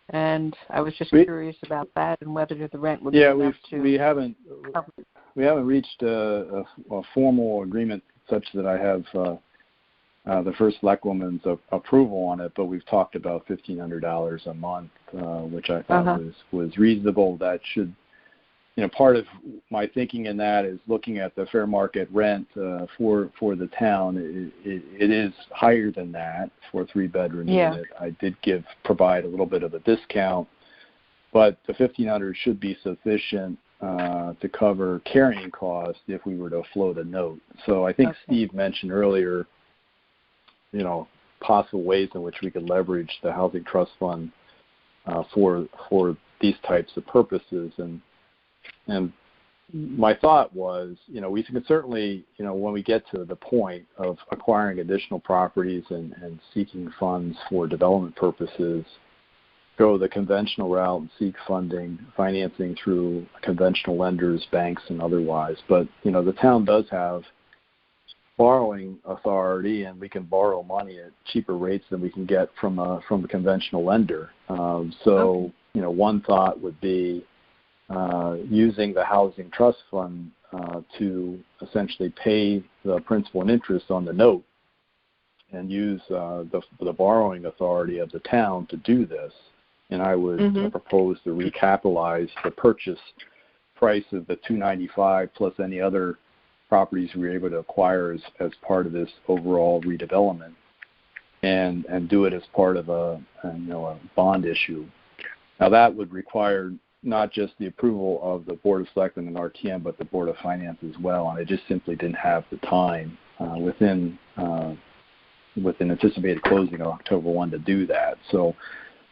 And I was just curious about that and whether the rent would be enough to... We haven't reached a formal agreement such that I have the first Selectwoman's approval on it, but we've talked about $1,500 a month, which I thought was reasonable. That should... part of my thinking in that is looking at the fair market rent for the town. It is higher than that for a 3-bedroom unit. I did provide a little bit of a discount, but the $1,500 should be sufficient to cover carrying costs if we were to float a note. So I think Steve mentioned earlier, possible ways in which we could leverage the Housing Trust Fund for these types of purposes. And my thought was, we can certainly, when we get to the point of acquiring additional properties and seeking funds for development purposes, go the conventional route and seek financing through conventional lenders, banks, and otherwise. But, the town does have borrowing authority, and we can borrow money at cheaper rates than we can get from a conventional lender. One thought would be using the Housing Trust Fund to essentially pay the principal and interest on the note and use the borrowing authority of the town to do this. And I would propose to recapitalize the purchase price of the $295 plus any other properties we were able to acquire as part of this overall redevelopment, and do it as part of a bond issue. Now that would require not just the approval of the Board of Selectmen and RTM, but the Board of Finance as well, and I just simply didn't have the time within anticipated closing on October 1 to do that. So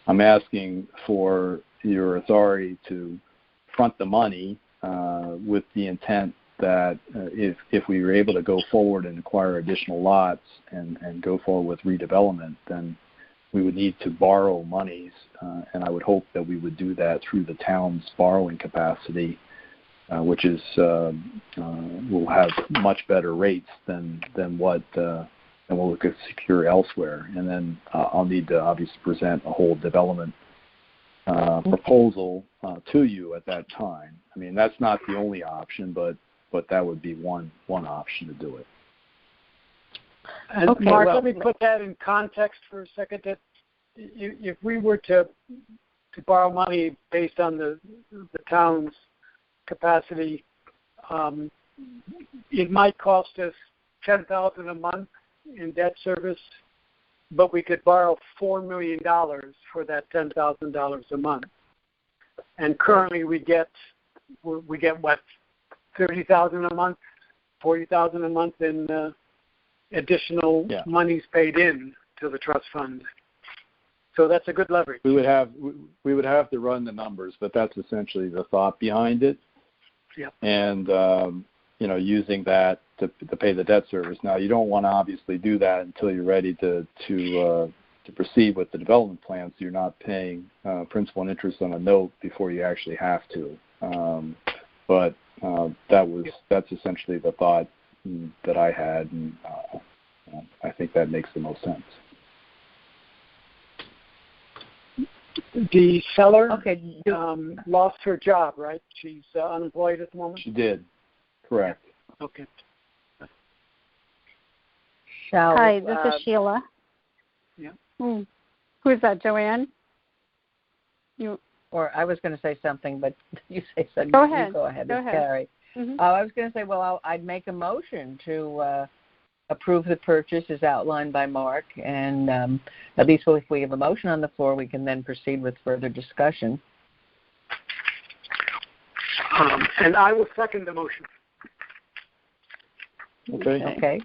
I'm asking for your authority to front the money with the intent that if we were able to go forward and acquire additional lots and go forward with redevelopment, then we would need to borrow monies, and I would hope that we would do that through the town's borrowing capacity, which is will have much better rates than what we could secure elsewhere. And then I'll need to obviously present a whole development proposal to you at that time. I mean, that's not the only option, but that would be one option to do it. And okay, Mark, let me put that in context for a second. That if we were to borrow money based on the town's capacity, it might cost us $10,000 a month in debt service, but we could borrow $4 million for that $10,000 a month. And currently we get what, $30,000 a month, $40,000 a month in additional monies paid in to the trust fund. So that's a good leverage. We would have to run the numbers, but that's essentially the thought behind it. Yeah. And using that to pay the debt service. Now, you don't want to obviously do that until you're ready to proceed with the development plan, so you're not paying principal and interest on a note before you actually have to. But that's essentially the thought that I had, and I think that makes the most sense. The seller lost her job, right? She's unemployed at the moment? She did. Correct. Okay. Hi, this is Sheila. Yeah. Who is that, Joanne? Or I was going to say something, but you say something. Go ahead. You go ahead. Go ahead. Carrie. Mm-hmm. I was going to say, I'd make a motion to approve the purchase as outlined by Mark, and at least if we have a motion on the floor, we can then proceed with further discussion. And I will second the motion. Okay.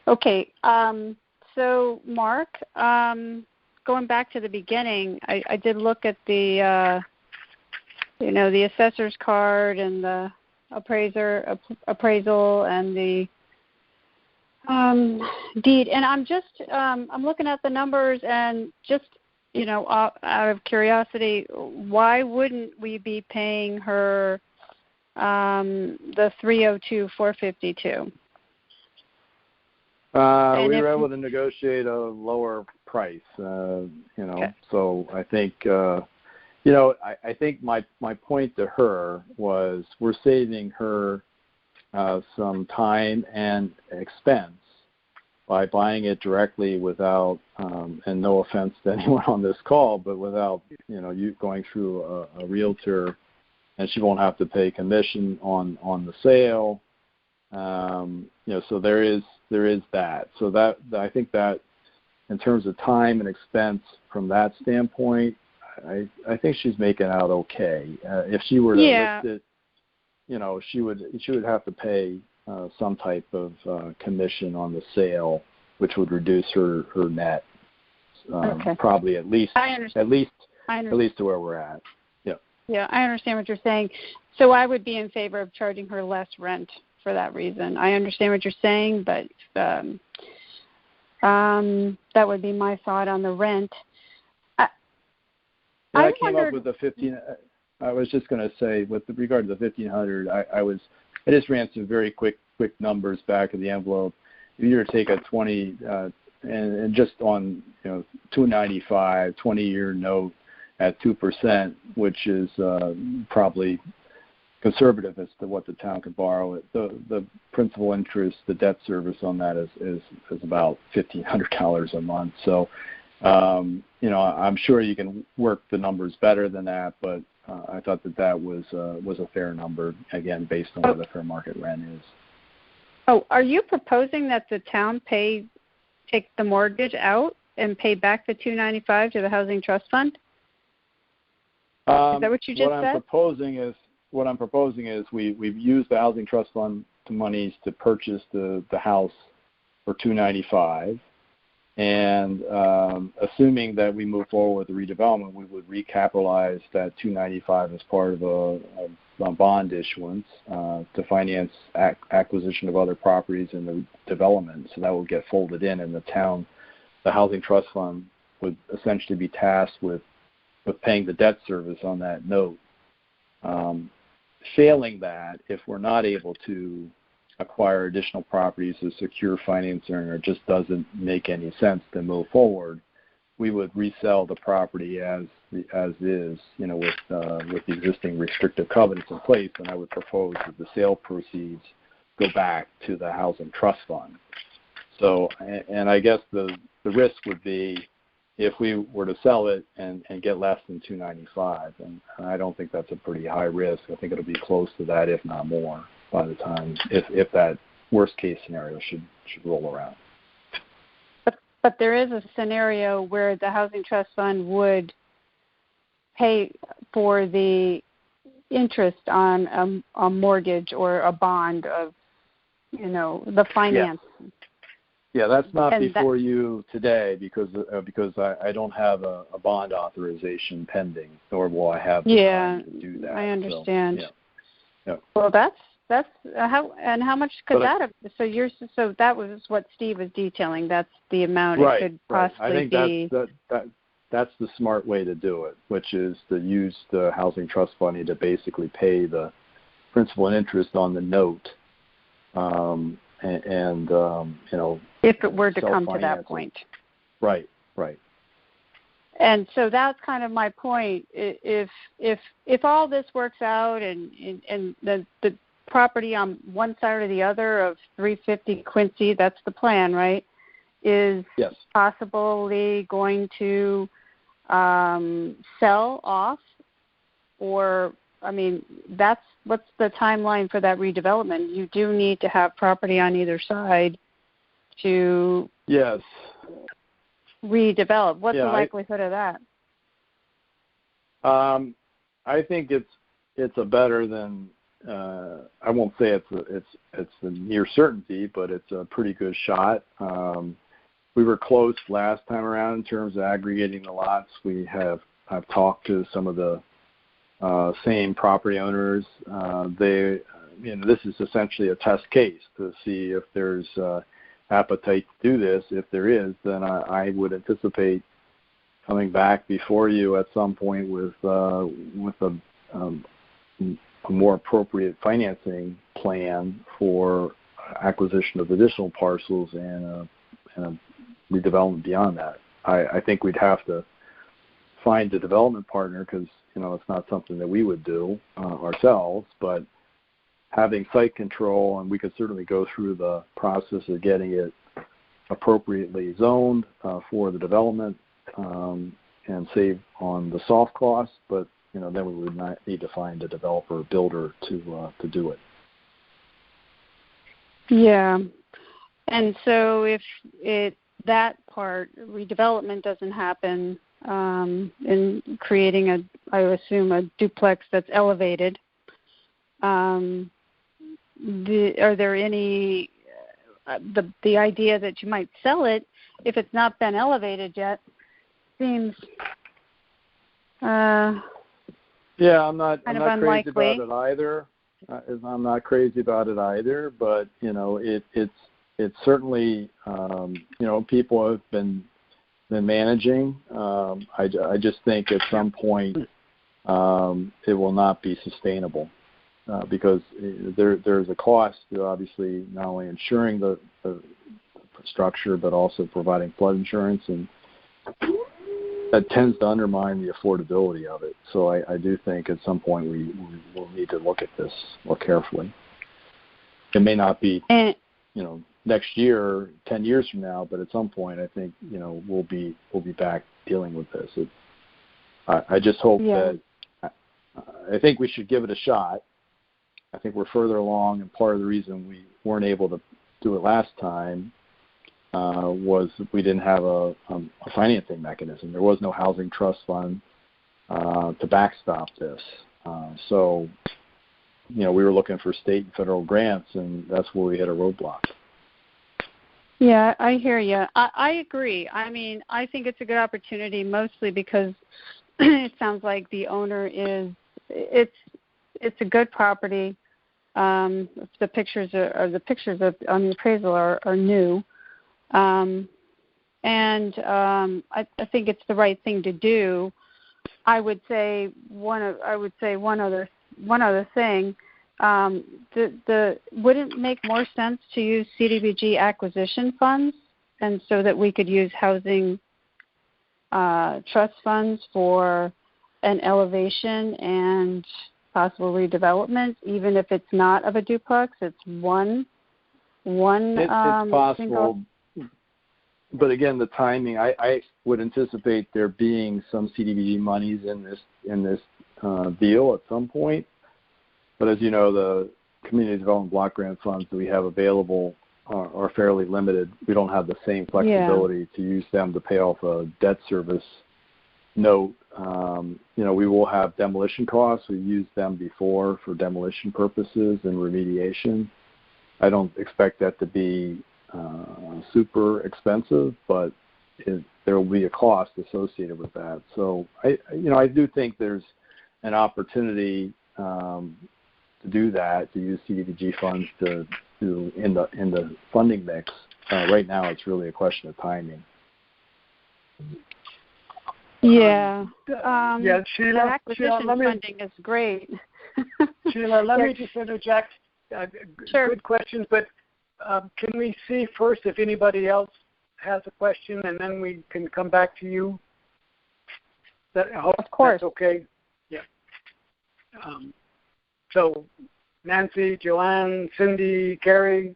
Okay. So, Mark, going back to the beginning, I did look at the, the assessor's card and the appraisal and the deed, and I'm looking at the numbers and just, out of curiosity, why wouldn't we be paying her the $302,452? We were able to negotiate a lower price, Okay. So I think, I think my point to her was we're saving her some time and expense by buying it directly without, and no offense to anyone on this call, but without, you going through a realtor, and she won't have to pay commission on the sale. So there is that. So that I think that in terms of time and expense from that standpoint, I think she's making out okay. If she were to list it, she would have to pay some type of commission on the sale, which would reduce her net probably at least to where we're at. Yeah, I understand what you're saying. So I would be in favor of charging her less rent for that reason. I understand what you're saying, but that would be my thought on the rent. I came up with the 15. I was just going to say, with regard to the 1,500, I just ran some very quick numbers back of the envelope. If you were to take a 20 and just on $295 20-year note at 2%, which is probably conservative as to what the town could borrow. The principal interest, the debt service on that is about $1,500 a month. So I'm sure you can work the numbers better than that, but I thought that was a fair number, again, based on what the fair market rent is. Oh, are you proposing that the town take the mortgage out and pay back the $295 to the Housing Trust Fund? Is that what you just said? What I'm proposing is we've used the Housing Trust Fund monies to purchase the house for $295, and assuming that we move forward with the redevelopment, we would recapitalize that $295 as part of a bond issuance to finance acquisition of other properties in the development. So that will get folded in, and the Housing Trust Fund would essentially be tasked with paying the debt service on that note. Failing that, if we're not able to acquire additional properties to secure financing, or it just doesn't make any sense to move forward, we would resell the property as is, with the existing restrictive covenants in place, and I would propose that the sale proceeds go back to the Housing Trust Fund. So, and I guess the risk would be if we were to sell it and get less than $295, and I don't think that's a pretty high risk. I think it'll be close to that, if not more, by the time if that worst case scenario should roll around. But there is a scenario where the Housing Trust Fund would pay for the interest on a mortgage or a bond of, the finance. Yeah, that's not before you today because I don't have a bond authorization pending, nor will I have the time to do that. I understand. So, yeah. Well, that's how much could that have? So that was what Steve was detailing. That's the amount it could possibly be. I think that's the smart way to do it, which is to use the Housing Trust Fund to basically pay the principal and interest on the note. If it were to come to that point. Right. And so that's kind of my point. If all this works out and the property on one side or the other of 350 Quincy, that's the plan, right, is possibly going to sell off, or, what's the timeline for that redevelopment? You do need to have property on either side to redevelop. What's the likelihood of that? I think it's a better than I won't say it's a near certainty, but it's a pretty good shot. We were close last time around in terms of aggregating the lots. I've talked to some of the same property owners. This is essentially a test case to see if there's appetite to do this. If there is, then I would anticipate coming back before you at some point with a more appropriate financing plan for acquisition of additional parcels and a redevelopment beyond that. I think we'd have to find a development partner because it's not something that we would do ourselves, but having site control, and we could certainly go through the process of getting it appropriately zoned for the development and save on the soft costs, but then we would not need to find a developer or builder to do it. Yeah, and so if that part redevelopment doesn't happen, in creating I assume a duplex that's elevated, are there any the idea that you might sell it if it's not been elevated yet seems I'm not crazy about it either. I'm not crazy about it either, but it's certainly people have been managing. I just think at some point it will not be sustainable because there's a cost to obviously not only insuring the structure but also providing flood insurance, and that tends to undermine the affordability of it. So I do think at some point we will need to look at this more carefully. It may not be next year, 10 years from now, but at some point, I think we'll be back dealing with this. I just hope that I think we should give it a shot. I think we're further along, and part of the reason we weren't able to do it last time was we didn't have a financing mechanism. There was no housing trust fund to backstop this. So, we were looking for state and federal grants, and that's where we hit a roadblock. Yeah, I hear you. I agree. I mean, I think it's a good opportunity, mostly because it sounds like the owner it's a good property. The pictures on the appraisal are new, and I think it's the right thing to do. I would say one other thing. Wouldn't it make more sense to use CDBG acquisition funds, and so that we could use housing trust funds for an elevation and possible redevelopment, even if it's not of a duplex? It's one. It's possible, but again, the timing. I would anticipate there being some CDBG monies in this deal at some point. But as you know, the community development block grant funds that we have available are fairly limited. We don't have the same flexibility to use them to pay off a debt service note. We will have demolition costs. We've used them before for demolition purposes and remediation. I don't expect that to be super expensive, but there will be a cost associated with that. So I do think there's an opportunity to do that, to use CDBG funds to in the funding mix. Right now, it's really a question of timing. Yeah. Sheila. Acquisition funding is great. Sheila, let me just interject. Sure. Good questions, but can we see first if anybody else has a question, and then we can come back to you? I hope of course. That's okay. Yeah. So, Nancy, Joanne, Cindy, Carrie,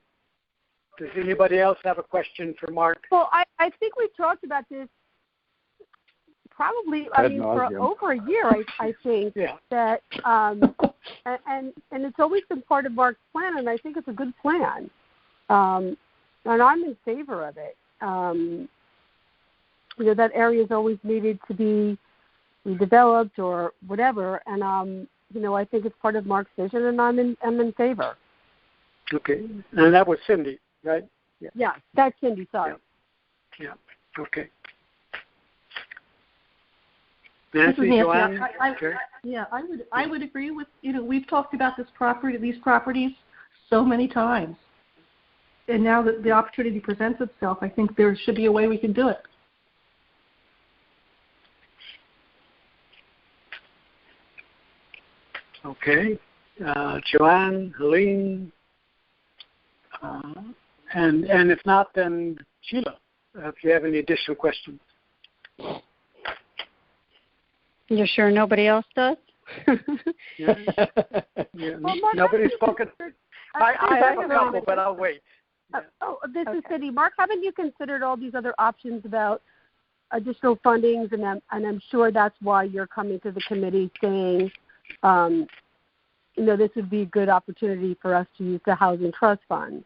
does anybody else have a question for Mark? Well, I think we talked about this probably, for over a year, I think, that, and it's always been part of Mark's plan, and I think it's a good plan. And I'm in favor of it. That area is always needed to be redeveloped or whatever, and I think it's part of Mark's vision, and I'm in favor. Okay, and that was Cindy, right? Yeah, that's Cindy. Sorry. Yeah. Okay. Nancy, Joanne. I would agree with we've talked about these properties so many times, and now that the opportunity presents itself, I think there should be a way we can do it. Okay, Joanne, Helene, and if not, then Sheila, if you have any additional questions. You're sure nobody else does? Well, nobody's spoken. I have a couple, but I'll wait. This is Cindy. Mark, haven't you considered all these other options about additional fundings? And I'm sure that's why you're coming to the committee saying, this would be a good opportunity for us to use the Housing Trust Fund.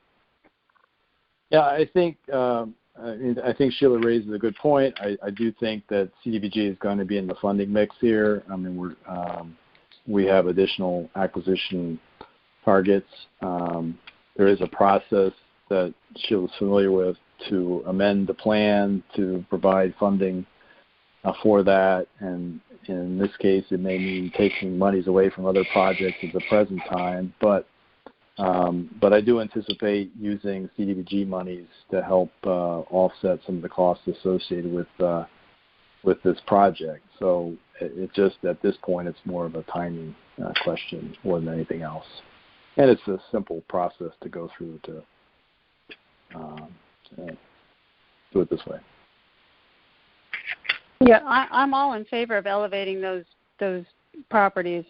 Yeah, I think Sheila raises a good point. I do think that CDBG is going to be in the funding mix here. I mean, we have additional acquisition targets. There is a process that Sheila's familiar with to amend the plan to provide funding for that, and in this case, it may mean taking monies away from other projects at the present time, but I do anticipate using CDBG monies to help offset some of the costs associated with this project. So it just at this point, it's more of a timing question more than anything else, and it's a simple process to go through to do it this way. Yeah, I'm all in favor of elevating those properties.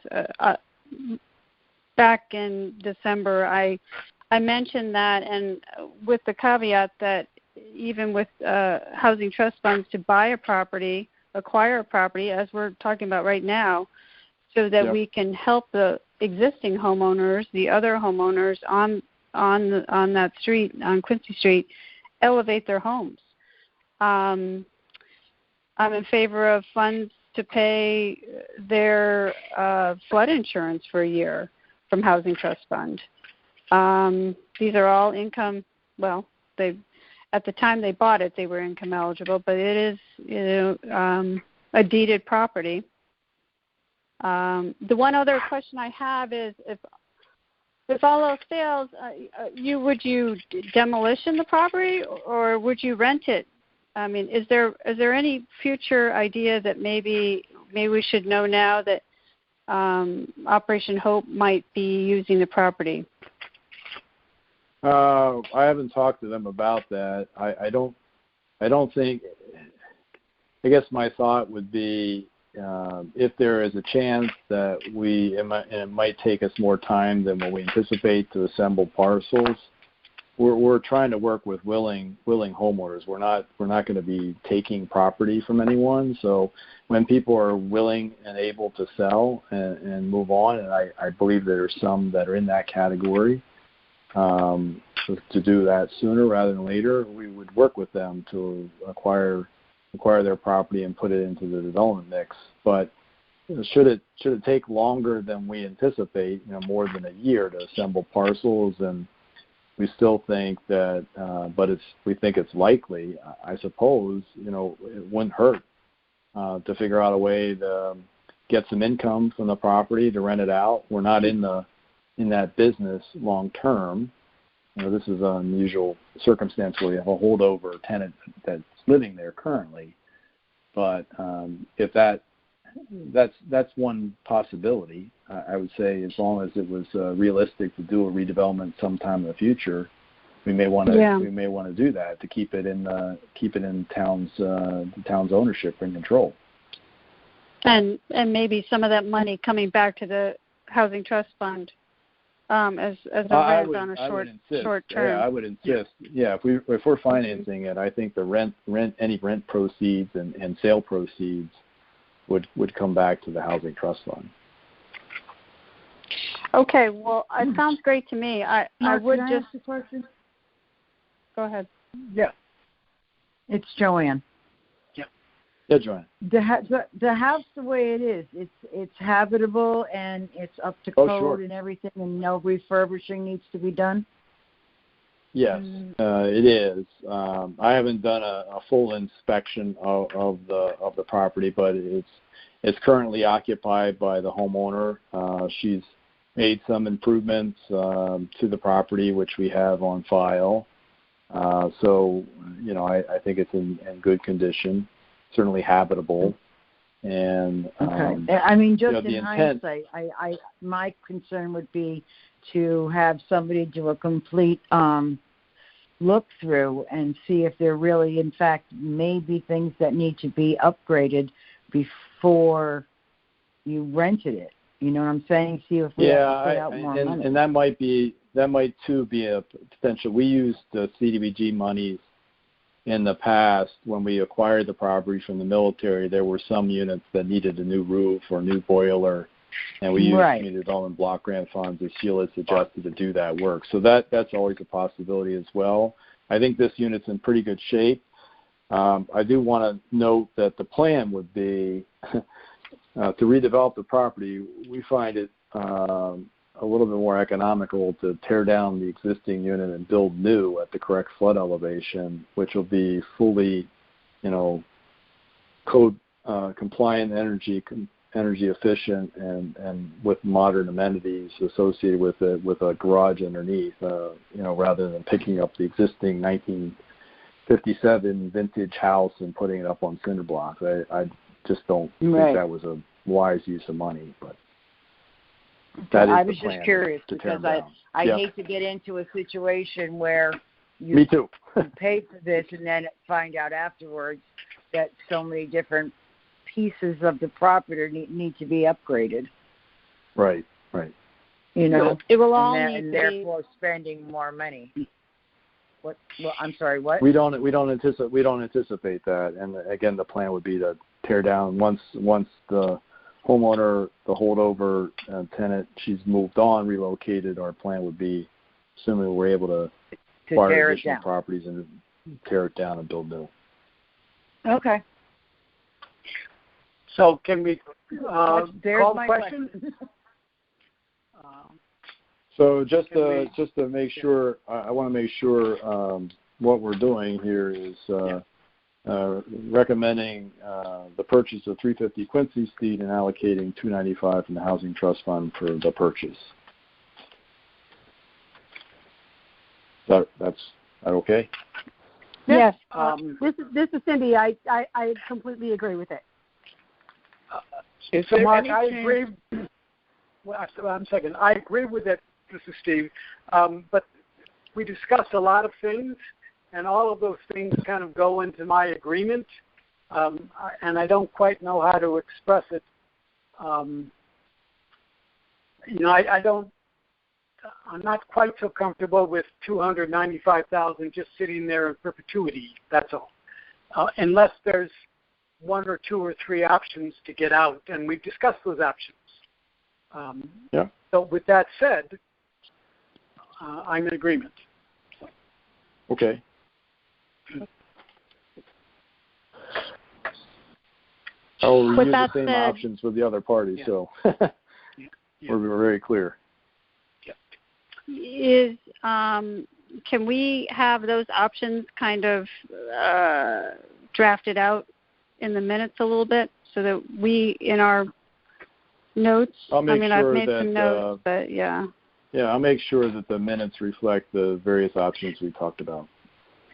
Back in December, I I mentioned that, and with the caveat that even with housing trust funds to buy a property, acquire a property, as we're talking about right now, so that we can help the existing homeowners, the other homeowners on that street, on Quincy Street, elevate their homes. I'm in favor of funds to pay their flood insurance for a year from Housing Trust Fund. These are all income. Well, at the time they bought it, they were income eligible, but it is a deeded property. The one other question I have is if all else fails, would you demolition the property or would you rent it? I mean, is there any future idea that maybe we should know now that Operation Hope might be using the property? I haven't talked to them about that. I don't think. I guess my thought would be if there is a chance that it might take us more time than what we anticipate to assemble parcels. We're trying to work with willing homeowners. We're not going to be taking property from anyone. So when people are willing and able to sell and move on, and I believe there are some that are in that category, to do that sooner rather than later, we would work with them to acquire their property and put it into the development mix. But should it take longer than we anticipate, more than a year to assemble parcels, and we still think that, but we think it's likely, I suppose, it wouldn't hurt to figure out a way to get some income from the property to rent it out. We're not in that business long term. This is an unusual circumstance where you have a holdover tenant that's living there currently. But if that's one possibility, I would say, as long as it was realistic to do a redevelopment sometime in the future, we may want to do that to keep it in the town's ownership and control. And maybe some of that money coming back to the Housing Trust Fund as a rent on a short term. Yeah, I would insist. Yeah, if we're financing it, I think the any rent proceeds and sale proceeds would come back to the Housing Trust Fund. Okay, well, it sounds great to me. I would can I just ask a question? Go ahead. Yeah. It's Joanne. Yeah, Joanne. The house, the way it is, it's habitable and it's up to code and everything, and no refurbishing needs to be done. Yes, it is. I haven't done a full inspection of the property, but it's currently occupied by the homeowner. She's made some improvements to the property, which we have on file. So, I think it's in good condition. Certainly habitable, and I mean, just in hindsight, my concern would be to have somebody do a complete look through and see if there really, in fact, may be things that need to be upgraded before you rented it. You know what I'm saying? See if we have to put out more money. And that might too be a potential. We used the CDBG monies in the past when we acquired the property from the military. There were some units that needed a new roof or a new boiler, and we used community development block grant funds, as Sheila suggested, to do that work. So that's always a possibility as well. I think this unit's in pretty good shape. I do want to note that the plan would be to redevelop the property. We find it a little bit more economical to tear down the existing unit and build new at the correct flood elevation, which will be fully, code compliant, energy efficient, and with modern amenities associated with it, with a garage underneath, rather than picking up the existing 1957 vintage house and putting it up on cinder blocks. I just don't think that was a wise use of money, but. I was just curious because I hate to get into a situation where you pay for this and then find out afterwards that so many different pieces of the property need to be upgraded. Right. you know, it will all need and to therefore spending more money. What? Well, I'm sorry. What? We don't anticipate that. And again, the plan would be to tear down once the homeowner, the holdover tenant, she's moved on, relocated. Our plan would be, assuming we're able to acquire additional properties and tear it down and build new. Okay. So can we there's call my question? So just to make sure, I want to make sure what we're doing here is recommending the purchase of 350 Quincy Street and allocating $295 from the Housing Trust Fund for the purchase. That's that okay? Yes. This is Cindy. I completely agree with it. So Mark, I agree. Well, I'm second. I agree with it. This is Steve. But we discussed a lot of things, and all of those things kind of go into my agreement, and I don't quite know how to express it. I don't. I'm not quite so comfortable with $295,000 just sitting there in perpetuity. That's all, unless there's one or two or three options to get out, and we've discussed those options. So with that said, I'm in agreement. Okay. I'll review the same options with the other parties, so we're very clear. Can we have those options kind of drafted out in the minutes a little bit so that we, in our notes, I've made some notes, but yeah. Yeah, I'll make sure that the minutes reflect the various options we talked about.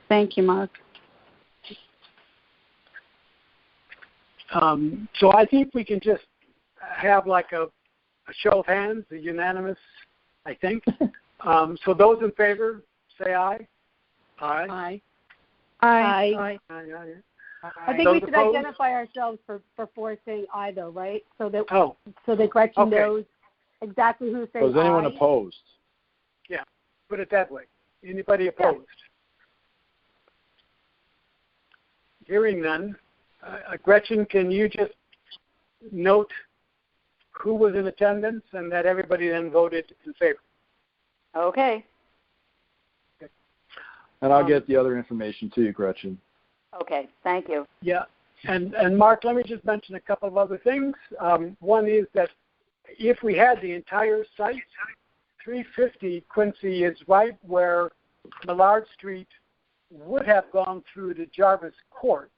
Thank you, Mark. So I think we can just have like a show of hands, a unanimous, I think. So those in favor, say aye. Aye. Aye. I think we should identify ourselves for saying aye, though, right? So that Gretchen knows exactly who's saying aye. Was anyone opposed? Yeah, put it that way. Anybody opposed? Yeah. Hearing none. Gretchen, can you just note who was in attendance and that everybody then voted in favor? Okay. And I'll get the other information to you, Gretchen. Okay, thank you. Yeah, and Mark, let me just mention a couple of other things. One is that if we had the entire site, 350 Quincy is right where Millard Street would have gone through the Jarvis Court.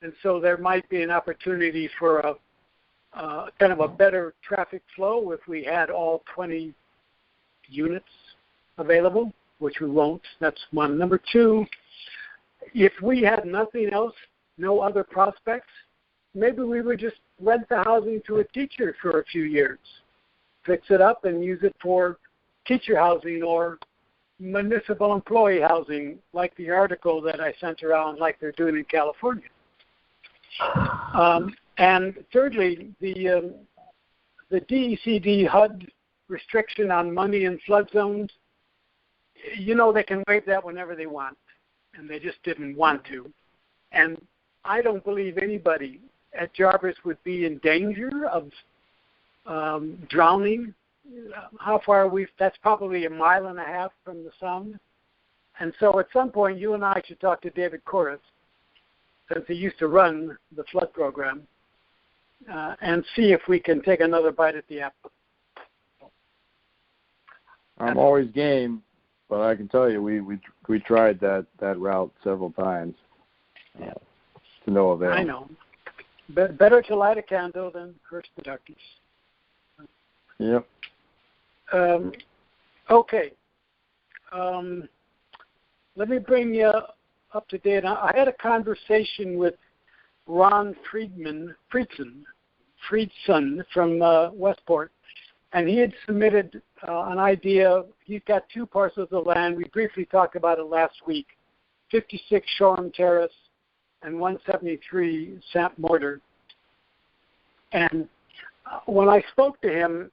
And so there might be an opportunity for a kind of a better traffic flow if we had all 20 units available, which we won't. That's one. Number two, if we had nothing else, no other prospects, maybe we would just rent the housing to a teacher for a few years, fix it up and use it for teacher housing or municipal employee housing, like the article that I sent around, like they're doing in California. And thirdly, the DECD HUD restriction on money in flood zones, they can waive that whenever they want, and they just didn't want to. And I don't believe anybody at Jarvis would be in danger of drowning. How far are we? That's probably 1.5 miles from the Sound. And so at some point, you and I should talk to David Corris, since he used to run the flood program, and see if we can take another bite at the apple. I'm always game, but I can tell you we tried that route several times to no avail. I know. Better to light a candle than curse the darkness. Yep. Okay. Let me bring you up to date. I had a conversation with Ron Friedson from Westport, and he had submitted an idea. He's got 2 parcels of land. We briefly talked about it last week, 56 Shoreham Terrace and 173 Samp Mortar. And when I spoke to him,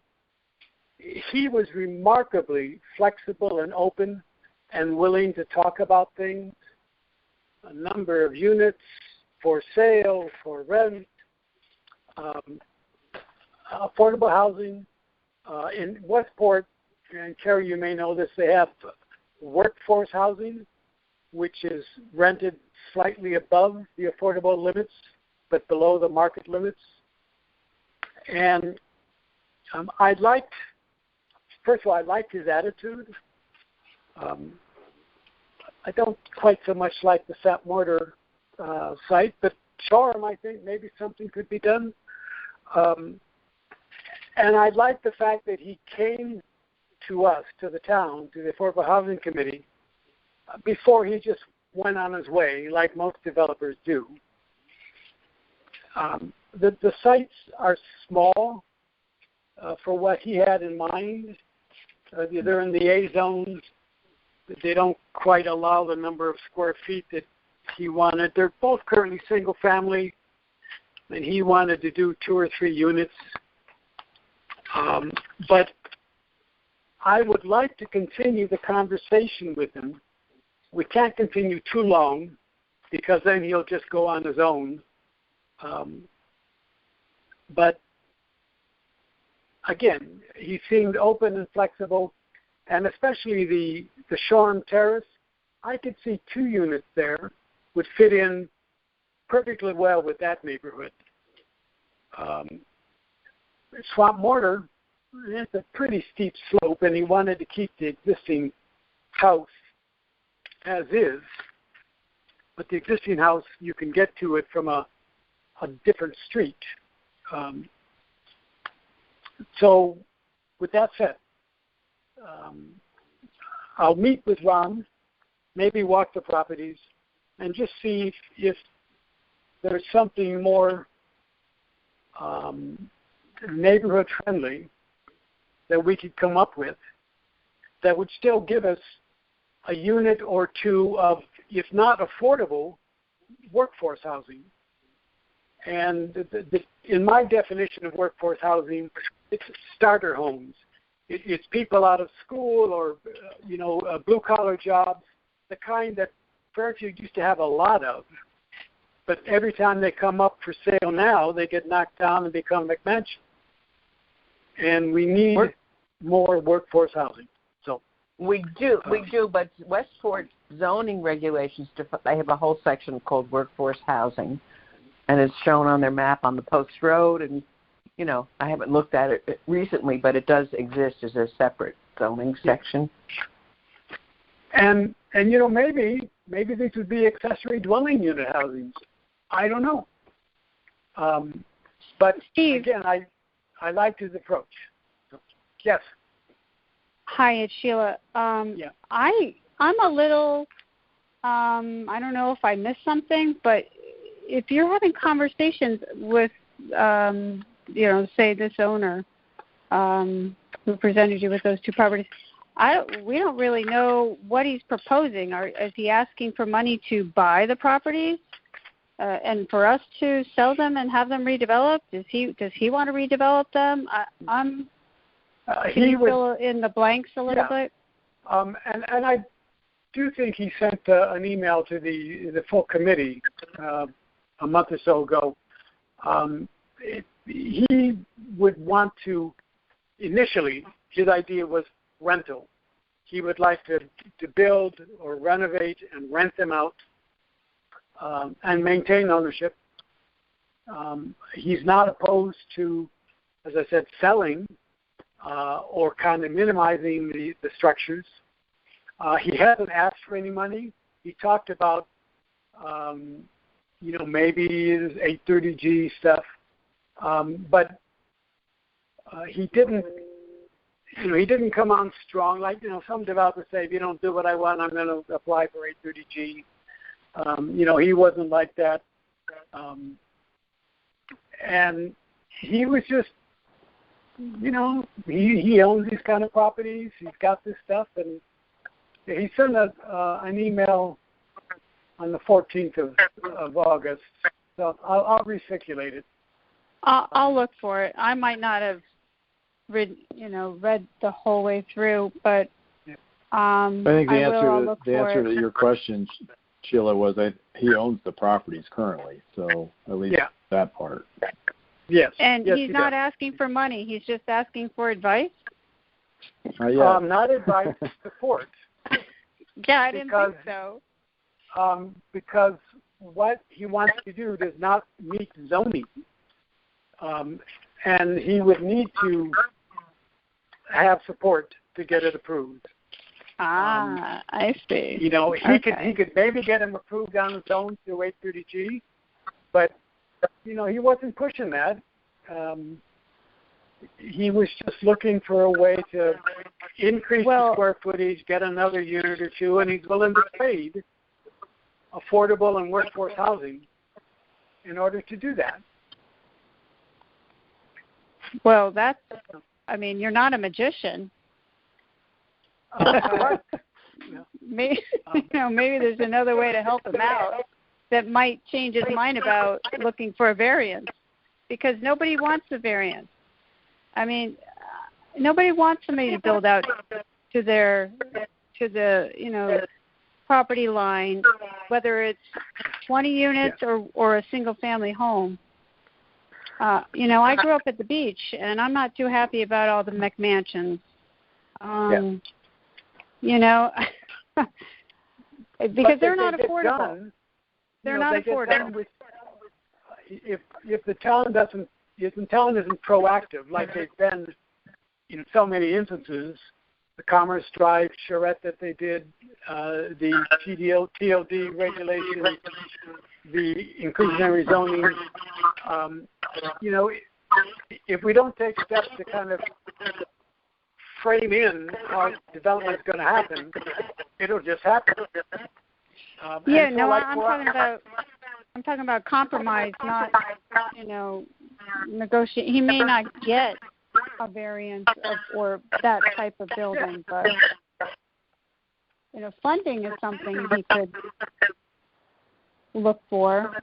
he was remarkably flexible and open and willing to talk about things, a number of units for sale, for rent, affordable housing. In Westport, and Carrie, you may know this, they have workforce housing, which is rented slightly above the affordable limits, but below the market limits. And I liked his attitude. I don't quite so much like the Sap Mortar site, but Shoreham, I think maybe something could be done. And I like the fact that he came to us, to the town, to the Affordable Housing Committee, before he just went on his way, like most developers do. The sites are small for what he had in mind. They're in the A zone. They don't quite allow the number of square feet that he wanted. They're both currently single family, and he wanted to do 2 or 3 units. But I would like to continue the conversation with him. We can't continue too long because then he'll just go on his own. But again, he seemed open and flexible, and especially the Shoreham Terrace, I could see 2 units there would fit in perfectly well with that neighborhood. Swamp Mortar, it's a pretty steep slope, and he wanted to keep the existing house as is. But the existing house, you can get to it from a different street. So with that said, I'll meet with Ron, maybe walk the properties, and just see if there's something more neighborhood friendly that we could come up with that would still give us a unit or 2 of, if not affordable, workforce housing. And in my definition of workforce housing, it's starter homes. It's people out of school or, blue-collar jobs, the kind that Fairfield used to have a lot of. But every time they come up for sale now, they get knocked down and become McMansion. And we need more workforce housing. So we do, but Westport zoning regulations, they have a whole section called workforce housing, and it's shown on their map on the Post Road. And, I haven't looked at it recently, but it does exist as a separate zoning section. And maybe these would be accessory dwelling unit housings. I don't know. But Steve, again, I liked his approach. So, yes. Hi, it's Sheila. Yeah. I'm a little, I don't know if I missed something, but if you're having conversations with, say this owner who presented you with those 2 properties, we don't really know what he's proposing. Is he asking for money to buy the properties and for us to sell them and have them redeveloped? Does he want to redevelop them? Can you fill in the blanks a little bit? And I do think he sent an email to the full committee a month or so ago. He would want to, initially, his idea was rental. He would like to build or renovate and rent them out and maintain ownership. He's not opposed to, as I said, selling or kind of minimizing the structures. He hasn't asked for any money. He talked about, maybe 830G stuff, but he didn't. He didn't come on strong. Like, some developers say, if you don't do what I want, I'm going to apply for 830G. He wasn't like that. And he was just, he owns these kind of properties. He's got this stuff. And he sent an email on the 14th of August. So I'll recirculate it. I'll look for it. I might not have read the whole way through, but I think the answer to your question, Sheila, was that he owns the properties currently, so at least that part. Yes. And yes, he's not asking for money. He's just asking for advice? Not advice, support. Yeah, I didn't think so. Because what he wants to do does not meet zoning. And he would need to have support to get it approved. I see. He could maybe get him approved on his own through 830G, but he wasn't pushing that. He was just looking for a way to increase the square footage, get another unit or two, and he's willing to trade affordable and workforce housing in order to do that. Well, you're not a magician. Maybe there's another way to help him out that might change his mind about looking for a variance, because nobody wants a variance. I mean, nobody wants somebody to build out to the property line, whether it's 20 units or a single family home. I grew up at the beach, and I'm not too happy about all the McMansions. Because they're not affordable. They're not affordable. If the town isn't proactive, like they've been in so many instances, the Commerce Drive charrette that they did, the TOD regulations, the inclusionary zoning, if we don't take steps to kind of frame in how development is going to happen, it'll just happen. I'm talking about compromise, not negotiate. He may not get a variance or that type of building, but funding is something he could look for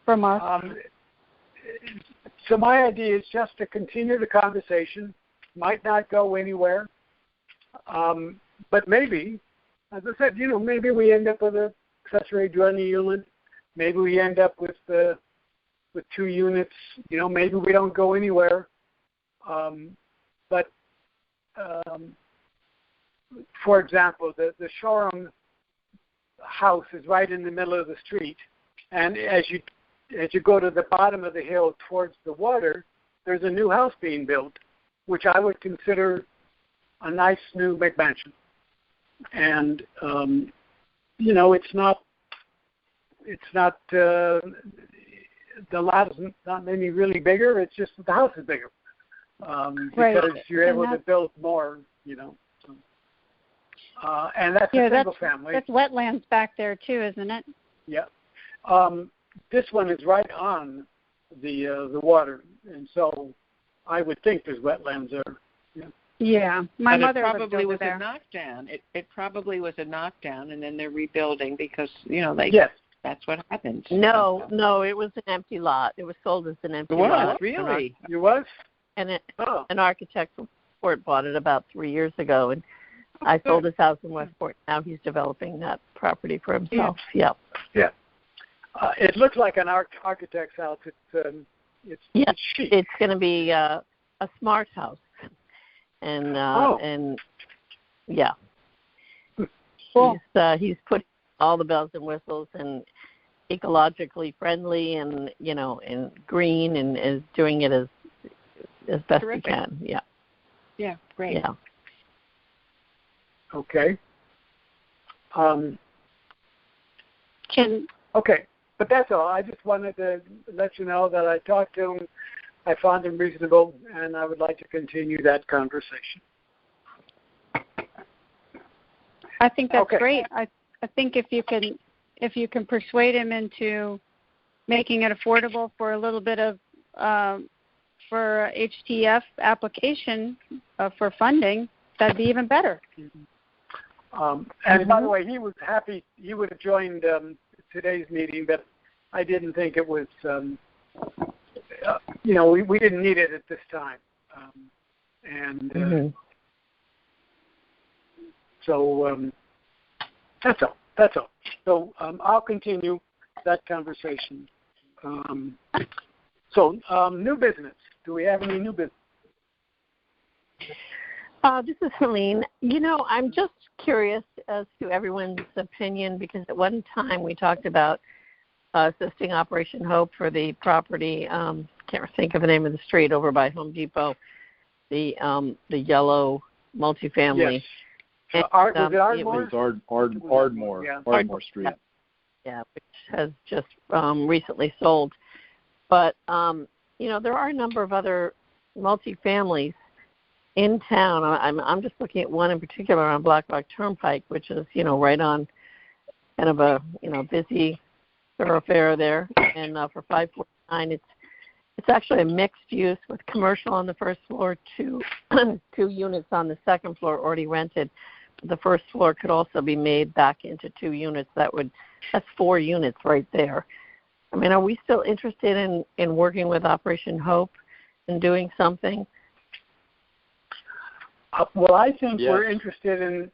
from us. So my idea is just to continue the conversation. Might not go anywhere, but maybe, as I said, maybe we end up with an accessory dwelling unit. Maybe we end up with 2 units. Maybe we don't go anywhere. But for example, the Shoreham house is right in the middle of the street, and as you go to the bottom of the hill towards the water, there's a new house being built, which I would consider a nice new McMansion. And it's not the lot is not any really bigger. It's just that the house is bigger because you're able to build more. And that's a single family. That's wetlands back there too, isn't it? Yeah. This one is right on the water, and so I would think there's wetlands there. Yeah, my mother probably was there. A knockdown. It probably was a knockdown, and then they're rebuilding because that's what happens. No, it was an empty lot. It was sold as an empty lot. Really? It was? And an architect report bought it about 3 years ago, and I sold his house in Westport. Now he's developing that property for himself. Yeah. It looks like an architect's house. It's chic. It's going to be a smart house, and cool. He's put all the bells and whistles and ecologically friendly and and green, and is doing it as best he can. Yeah, great. Yeah. Okay. Okay. But that's all. I just wanted to let you know that I talked to him. I found him reasonable, and I would like to continue that conversation. I think that's great. I think if you can persuade him into making it affordable for a little bit of for HTF application for funding, that'd be even better. And by the way, he was happy. He would have joined today's meeting, but I didn't think it was we didn't need it at this time. So that's all. So I'll continue that conversation. New business. Do we have any new business? This is Helene. I'm just curious as to everyone's opinion, because at one time we talked about assisting Operation Hope for the property. Can't think of the name of the street over by Home Depot. The yellow multifamily. Yes. Was it Ardmore? It was Ardmore. Yeah. Ardmore Street. Yeah, which has just recently sold. But there are a number of other multifamilies in town. I'm just looking at one in particular on Black Rock Turnpike, which is right on kind of a busy thoroughfare there. And for $549, it's actually a mixed use with commercial on the first floor, two units on the second floor already rented. The first floor could also be made back into 2 units. That's 4 units right there. I mean, are we still interested in working with Operation Hope and doing something? Well, I think we're interested in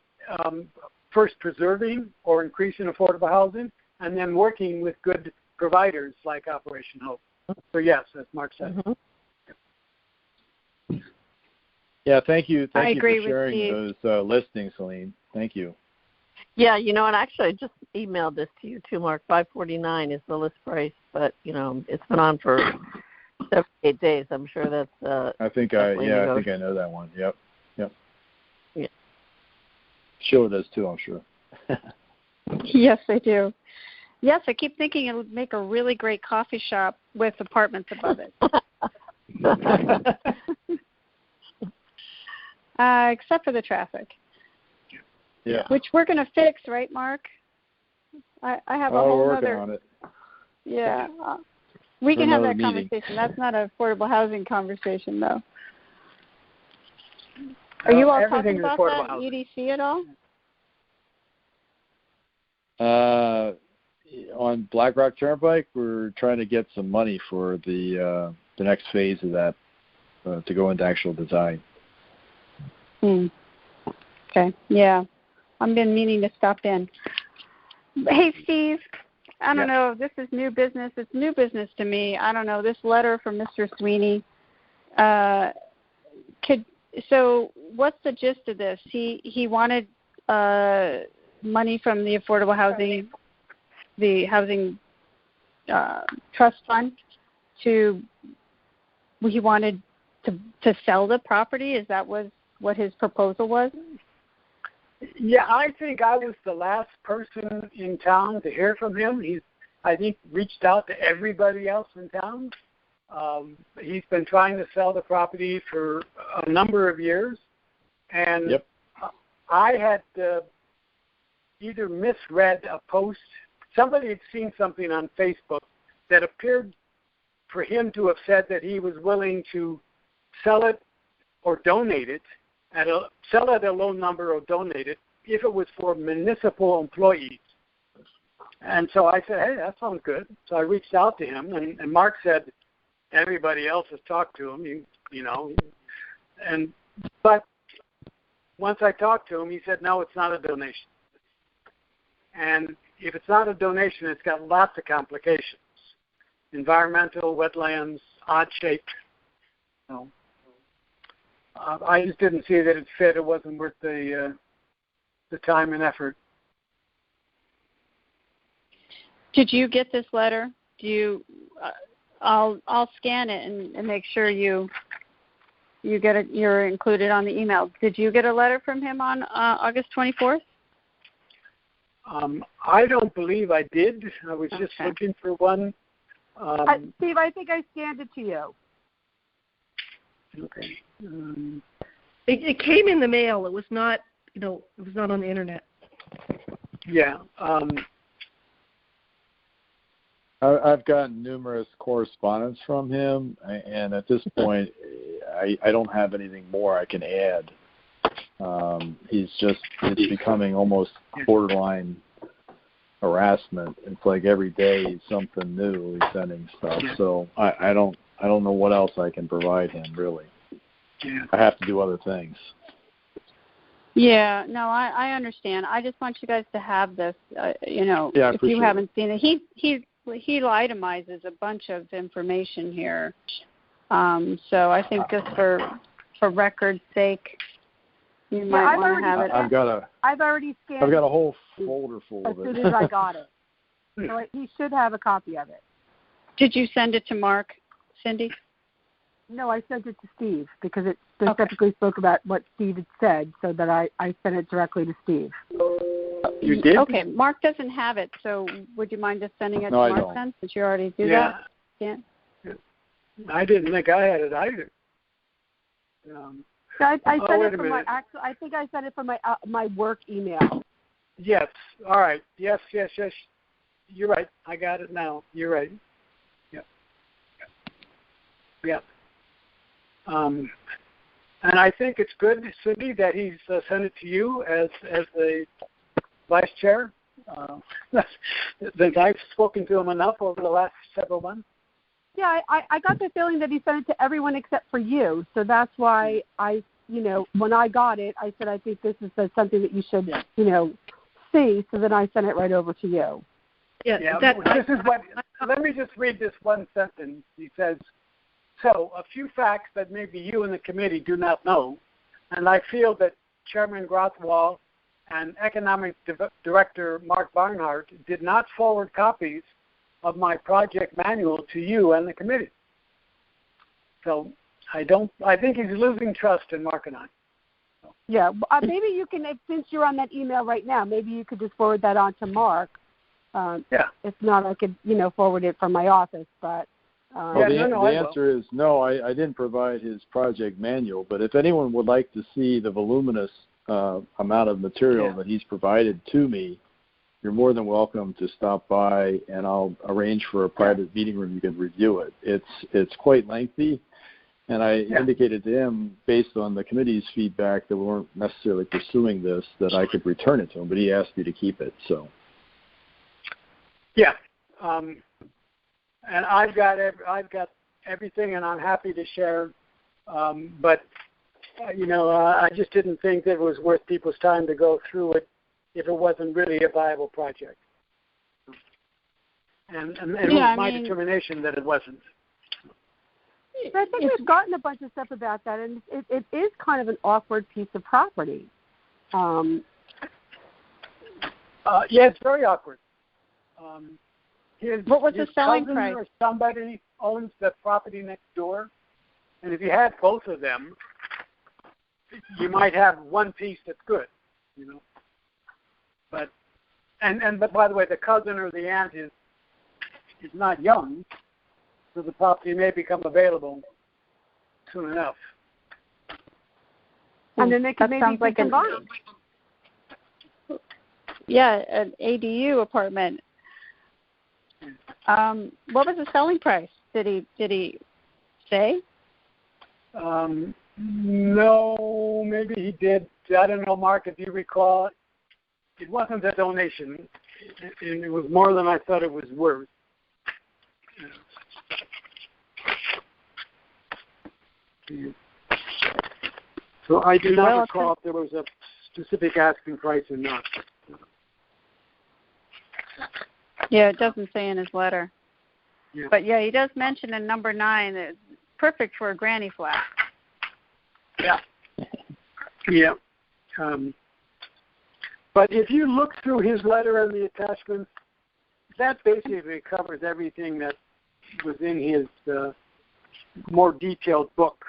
first preserving or increasing affordable housing, and then working with good providers like Operation Hope. So yes, as Mark said. Mm-hmm. Yeah, thank you. Thank you for sharing Steve. those listings, Celine. Thank you. Yeah, and actually I just emailed this to you too, Mark. $549 is the list price, but it's been on for 78 days. I'm sure that's. I think I know that one. Yep. Yeah. Sheila does too, I'm sure. Yes, I do. Yes, I keep thinking it would make a really great coffee shop with apartments above it. Except for the traffic. Yeah. Which we're going to fix, right, Mark? I have a whole we're other. working on it. Yeah. We can have that meeting. conversation. That's not an affordable housing conversation, though. Are you all talking about that EDC at all? On Black Rock Turnpike, we're trying to get some money for the next phase of that to go into actual design. Okay. Yeah. I've been meaning to stop in. Hey, Steve, I don't know if this is new business. It's new business to me. I don't know. This letter from Mr. Sweeney, so what's the gist of this? He wanted money from the affordable housing, the housing trust fund he wanted to sell the property. Is that what his proposal was? Yeah, I think I was the last person in town to hear from him. He's, I think, reached out to everybody else in town. He's been trying to sell the property for a number of years, and I had either misread a post. Somebody had seen something on Facebook that appeared for him to have said that he was willing to sell it or donate it, sell at a low number or donate it if it was for municipal employees. And so I said, hey, that sounds good. So I reached out to him, and Mark said everybody else has talked to him, but once I talked to him, he said, no, it's not a donation. And if it's not a donation, it's got lots of complications. Environmental, wetlands, odd shape. I just didn't see that it fit. It wasn't worth the time and effort. Did you get this letter? Do you? I'll scan it and make sure you get it. You're included on the email. Did you get a letter from him on August 24th? I don't believe I did. I was just looking for one. Steve, I think I scanned it to you. Okay. It came in the mail. It was not, it was not on the internet. Yeah. I've gotten numerous correspondence from him, and at this point, I don't have anything more I can add. It's becoming almost borderline harassment. It's like every day something new he's sending stuff. So I don't I don't know what else I can provide him, really. Yeah. I have to do other things. Yeah, no, I understand. I just want you guys to have this, if you haven't seen it. He itemizes a bunch of information here. So I think just for record's sake, you might want to have it. I've already scanned. I've got a whole folder full of it. As soon as I got it. So he should have a copy of it. Did you send it to Mark, Cindy? No, I sent it to Steve because it specifically spoke about what Steve had said, so that I sent it directly to Steve. You did? Okay, Mark doesn't have it, so would you mind just sending it to Mark then, since you already do that? Yeah. I didn't think I had it either. I sent it from my I think I sent it from my work email. Yes. All right. Yes. You're right. I got it now. You're right. Yep. And I think it's good, Cindy, that he's sent it to you as the vice chair. Since I've spoken to him enough over the last several months. Yeah, I got the feeling that he sent it to everyone except for you. So that's why when I got it, I said I think this is something that you should, see. So then I sent it right over to you. Yeah. This is what. Let me just read this one sentence. He says. So, a few facts that maybe you and the committee do not know, and I feel that Chairman Grothwald and Economic Director Mark Barnhart did not forward copies of my project manual to you and the committee. So, I think he's losing trust in Mark and I. So. Yeah, maybe you can, since you're on that email right now, maybe you could just forward that on to Mark. If not, I could, forward it from my office, but... the answer is no, I didn't provide his project manual, but if anyone would like to see the voluminous amount of material that he's provided to me, you're more than welcome to stop by, and I'll arrange for a private meeting room you can review it. It's quite lengthy, and I indicated to him, based on the committee's feedback, that we weren't necessarily pursuing this, that I could return it to him, but he asked me to keep it. So. Yeah. And I've got everything, and I'm happy to share. But I just didn't think that it was worth people's time to go through it if it wasn't really a viable project. And it was my determination that it wasn't. I think we've gotten a bunch of stuff about that, and it is kind of an awkward piece of property. It's very awkward. What was the selling price? Or somebody owns the property next door, and if you had both of them, you might have one piece that's good, But by the way, the cousin or the aunt is not young, so the property may become available soon enough. And then they could maybe be combined. Yeah, an ADU apartment. What was the selling price? Did he say? No, maybe he did. I don't know, Mark, if you recall. It wasn't a donation, and it was more than I thought it was worth. So I do not recall if there was a specific asking price or not. Yeah, it doesn't say in his letter. Yeah. But, he does mention in number 9 that it's perfect for a granny flat. Yeah. Yeah. But if you look through his letter and the attachments, that basically covers everything that was in his more detailed book.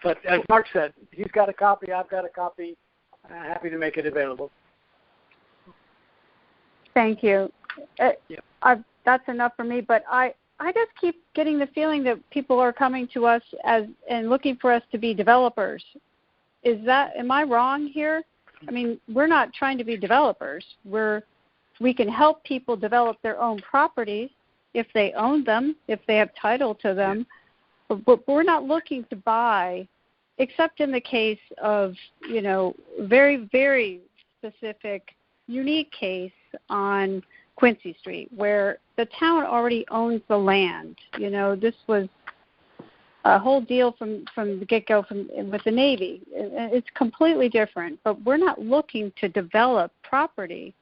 But as Mark said, he's got a copy, I've got a copy. I'm happy to make it available. Thank you. That's enough for me, but I just keep getting the feeling that people are coming to us and looking for us to be developers. Am I wrong here? I mean, we're not trying to be developers. We can help people develop their own properties if they own them, if they have title to them, but we're not looking to buy, except in the case of, very, very specific, unique case on Quincy Street, where the town already owns the land. You know, this was a whole deal from the get-go with the Navy. It's completely different, but we're not looking to develop property.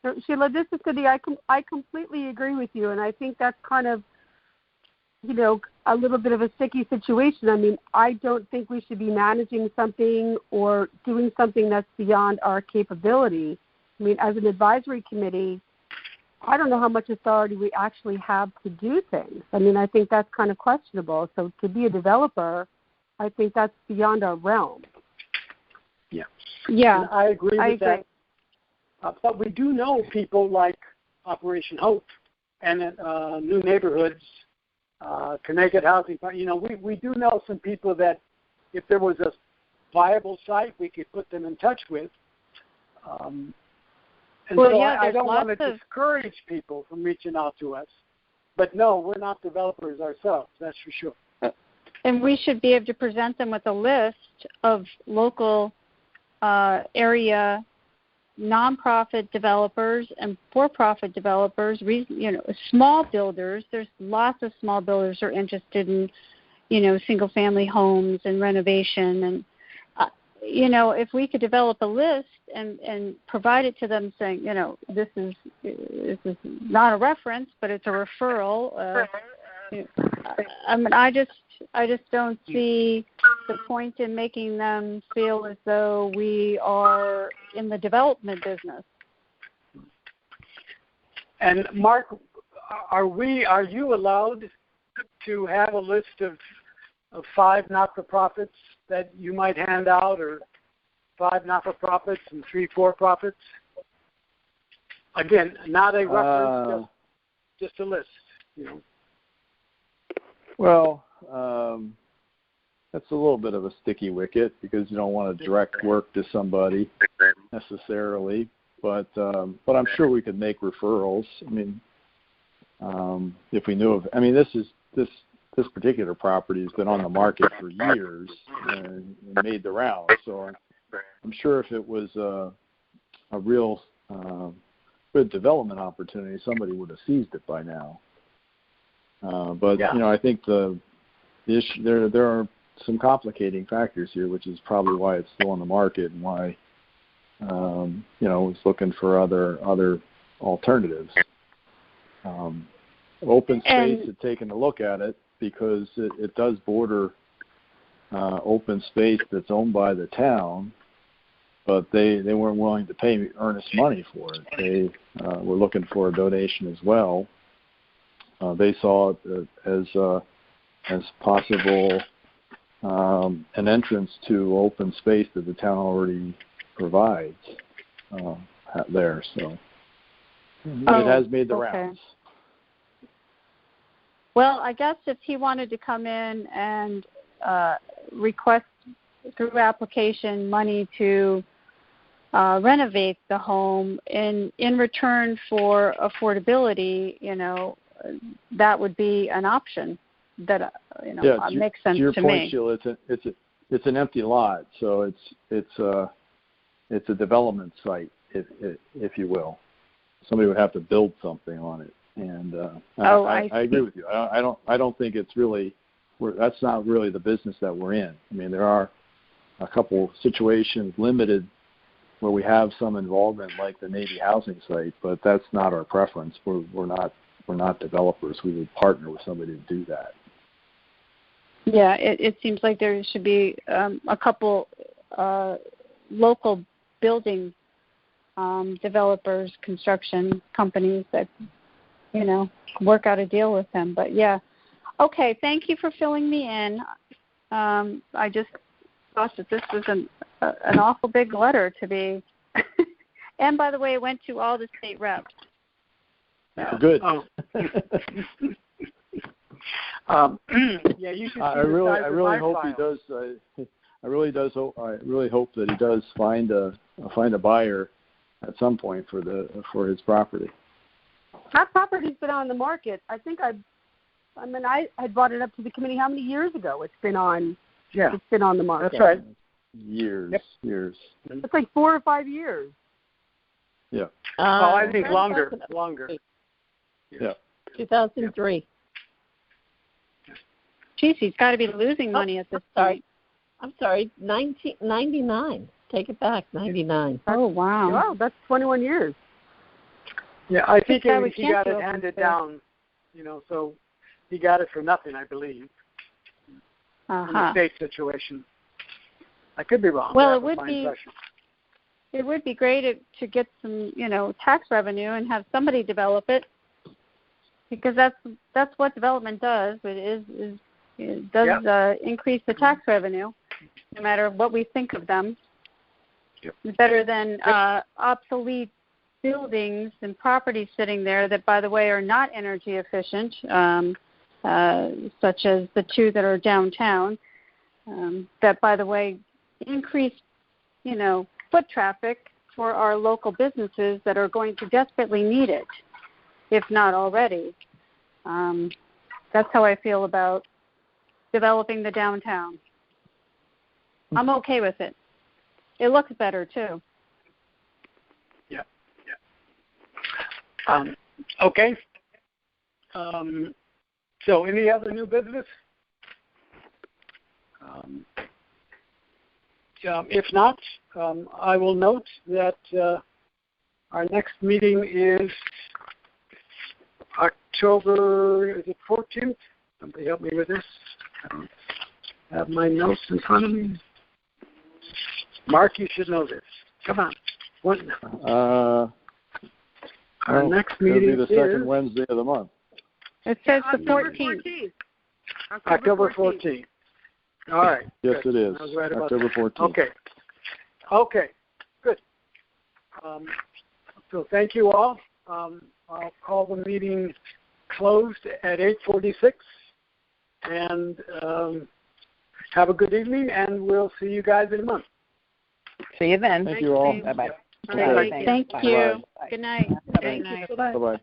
So, Sheila, this is Cindy. I completely agree with you, and I think that's kind of, you know, a little bit of a sticky situation. I mean, I don't think we should be managing something or doing something that's beyond our capability. I mean, as an advisory committee, I don't know how much authority we actually have to do things. I mean, I think that's kind of questionable. So to be a developer, I think that's beyond our realm. Yeah. Yeah. And I agree with that. But we do know people like Operation Hope and New Neighborhoods, Connecticut Housing. You know, we do know some people that if there was a viable site, we could put them in touch with. I don't want to discourage people from reaching out to us. But no, we're not developers ourselves, that's for sure. And we should be able to present them with a list of local area nonprofit developers and for-profit developers, you know, small builders. There's lots of small builders who are interested in, you know, single-family homes and renovation. And, you know, if we could develop a list and provide it to them saying, you know, this is not a reference, but it's a referral. I mean, I just don't see the point in making them feel as though we are in the development business. And Mark, are you allowed to have a list of 5 not-for-profits that you might hand out, or 5 not-for-profits and 3 for-profits? Again, not a reference, just a list, you know. Well, that's a little bit of a sticky wicket because you don't want to direct work to somebody necessarily, but I'm sure we could make referrals. I mean, if we knew of, I mean, this particular property has been on the market for years and made the rounds. So I'm sure if it was a real good development opportunity, somebody would have seized it by now. But you know, I think the issue there are some complicating factors here, which is probably why it's still on the market and why you know, it's looking for other alternatives. Open Space had taken a look at it because it does border open space that's owned by the town, but they weren't willing to pay earnest money for it. They were looking for a donation as well. They saw it as possible an entrance to open space that the town already provides there. So it has made the rounds. Well, I guess if he wanted to come in and request through application money to renovate the home in return for affordability, you know, that would be an option that you know makes sense to me. To your point, Sheila, it's an empty lot, so it's a development site, if you will. Somebody would have to build something on it, and I agree with you. I don't think it's really that's not really the business that we're in. I mean, there are a couple situations limited where we have some involvement, like the Navy housing site, but that's not our preference. We're not developers. We would partner with somebody to do that. Yeah, it seems like there should be a couple local building developers, construction companies that, you know, work out a deal with them. But, yeah. Okay, thank you for filling me in. I just thought that this was an awful big letter to be. And, by the way, it went to all the state reps. Good. Oh. Yeah, you should. I really hope he does. I really hope that he does find a buyer at some point for his property. That property's been on the market. I think I had brought it up to the committee how many years ago it's been on. Yeah, it's been on the market. That's right. Years. It's like 4 or 5 years. Yeah. I think longer. Yeah. 2003. Geez, he's got to be losing money at this point. I'm sorry, 1999. Take it back, 99. Oh, wow. Wow, that's 21 years. Yeah, I think That was he got it canceled. handed down, so he got it for nothing, I believe, in the state situation. I could be wrong. Well, it would be great to get some, tax revenue and have somebody develop it, because that's what development does. It does increase the tax revenue, no matter what we think of them. Yep. It's better than obsolete buildings and properties sitting there that, by the way, are not energy efficient, such as the two that are downtown, that, by the way, increase, foot traffic for our local businesses that are going to desperately need it, if not already. That's how I feel about developing the downtown. I'm okay with it. It looks better, too. Yeah. Okay. So any other new business? If not, I will note that our next meeting is October 14th. Somebody help me with this. I don't have my notes in front of me. Mark, you should know this. Come on. Our next meeting is the second Wednesday of the month. It says the 14th. October 14th. All right. Yes, good. it is. I was right about October 14th. Okay. Good. So thank you all. I'll call the meeting closed at 8:46. And have a good evening, and we'll see you guys in a month. See you then. Thank you all. Bye-bye. Thank you. Bye. Good night. Good night. Good night. Bye-bye.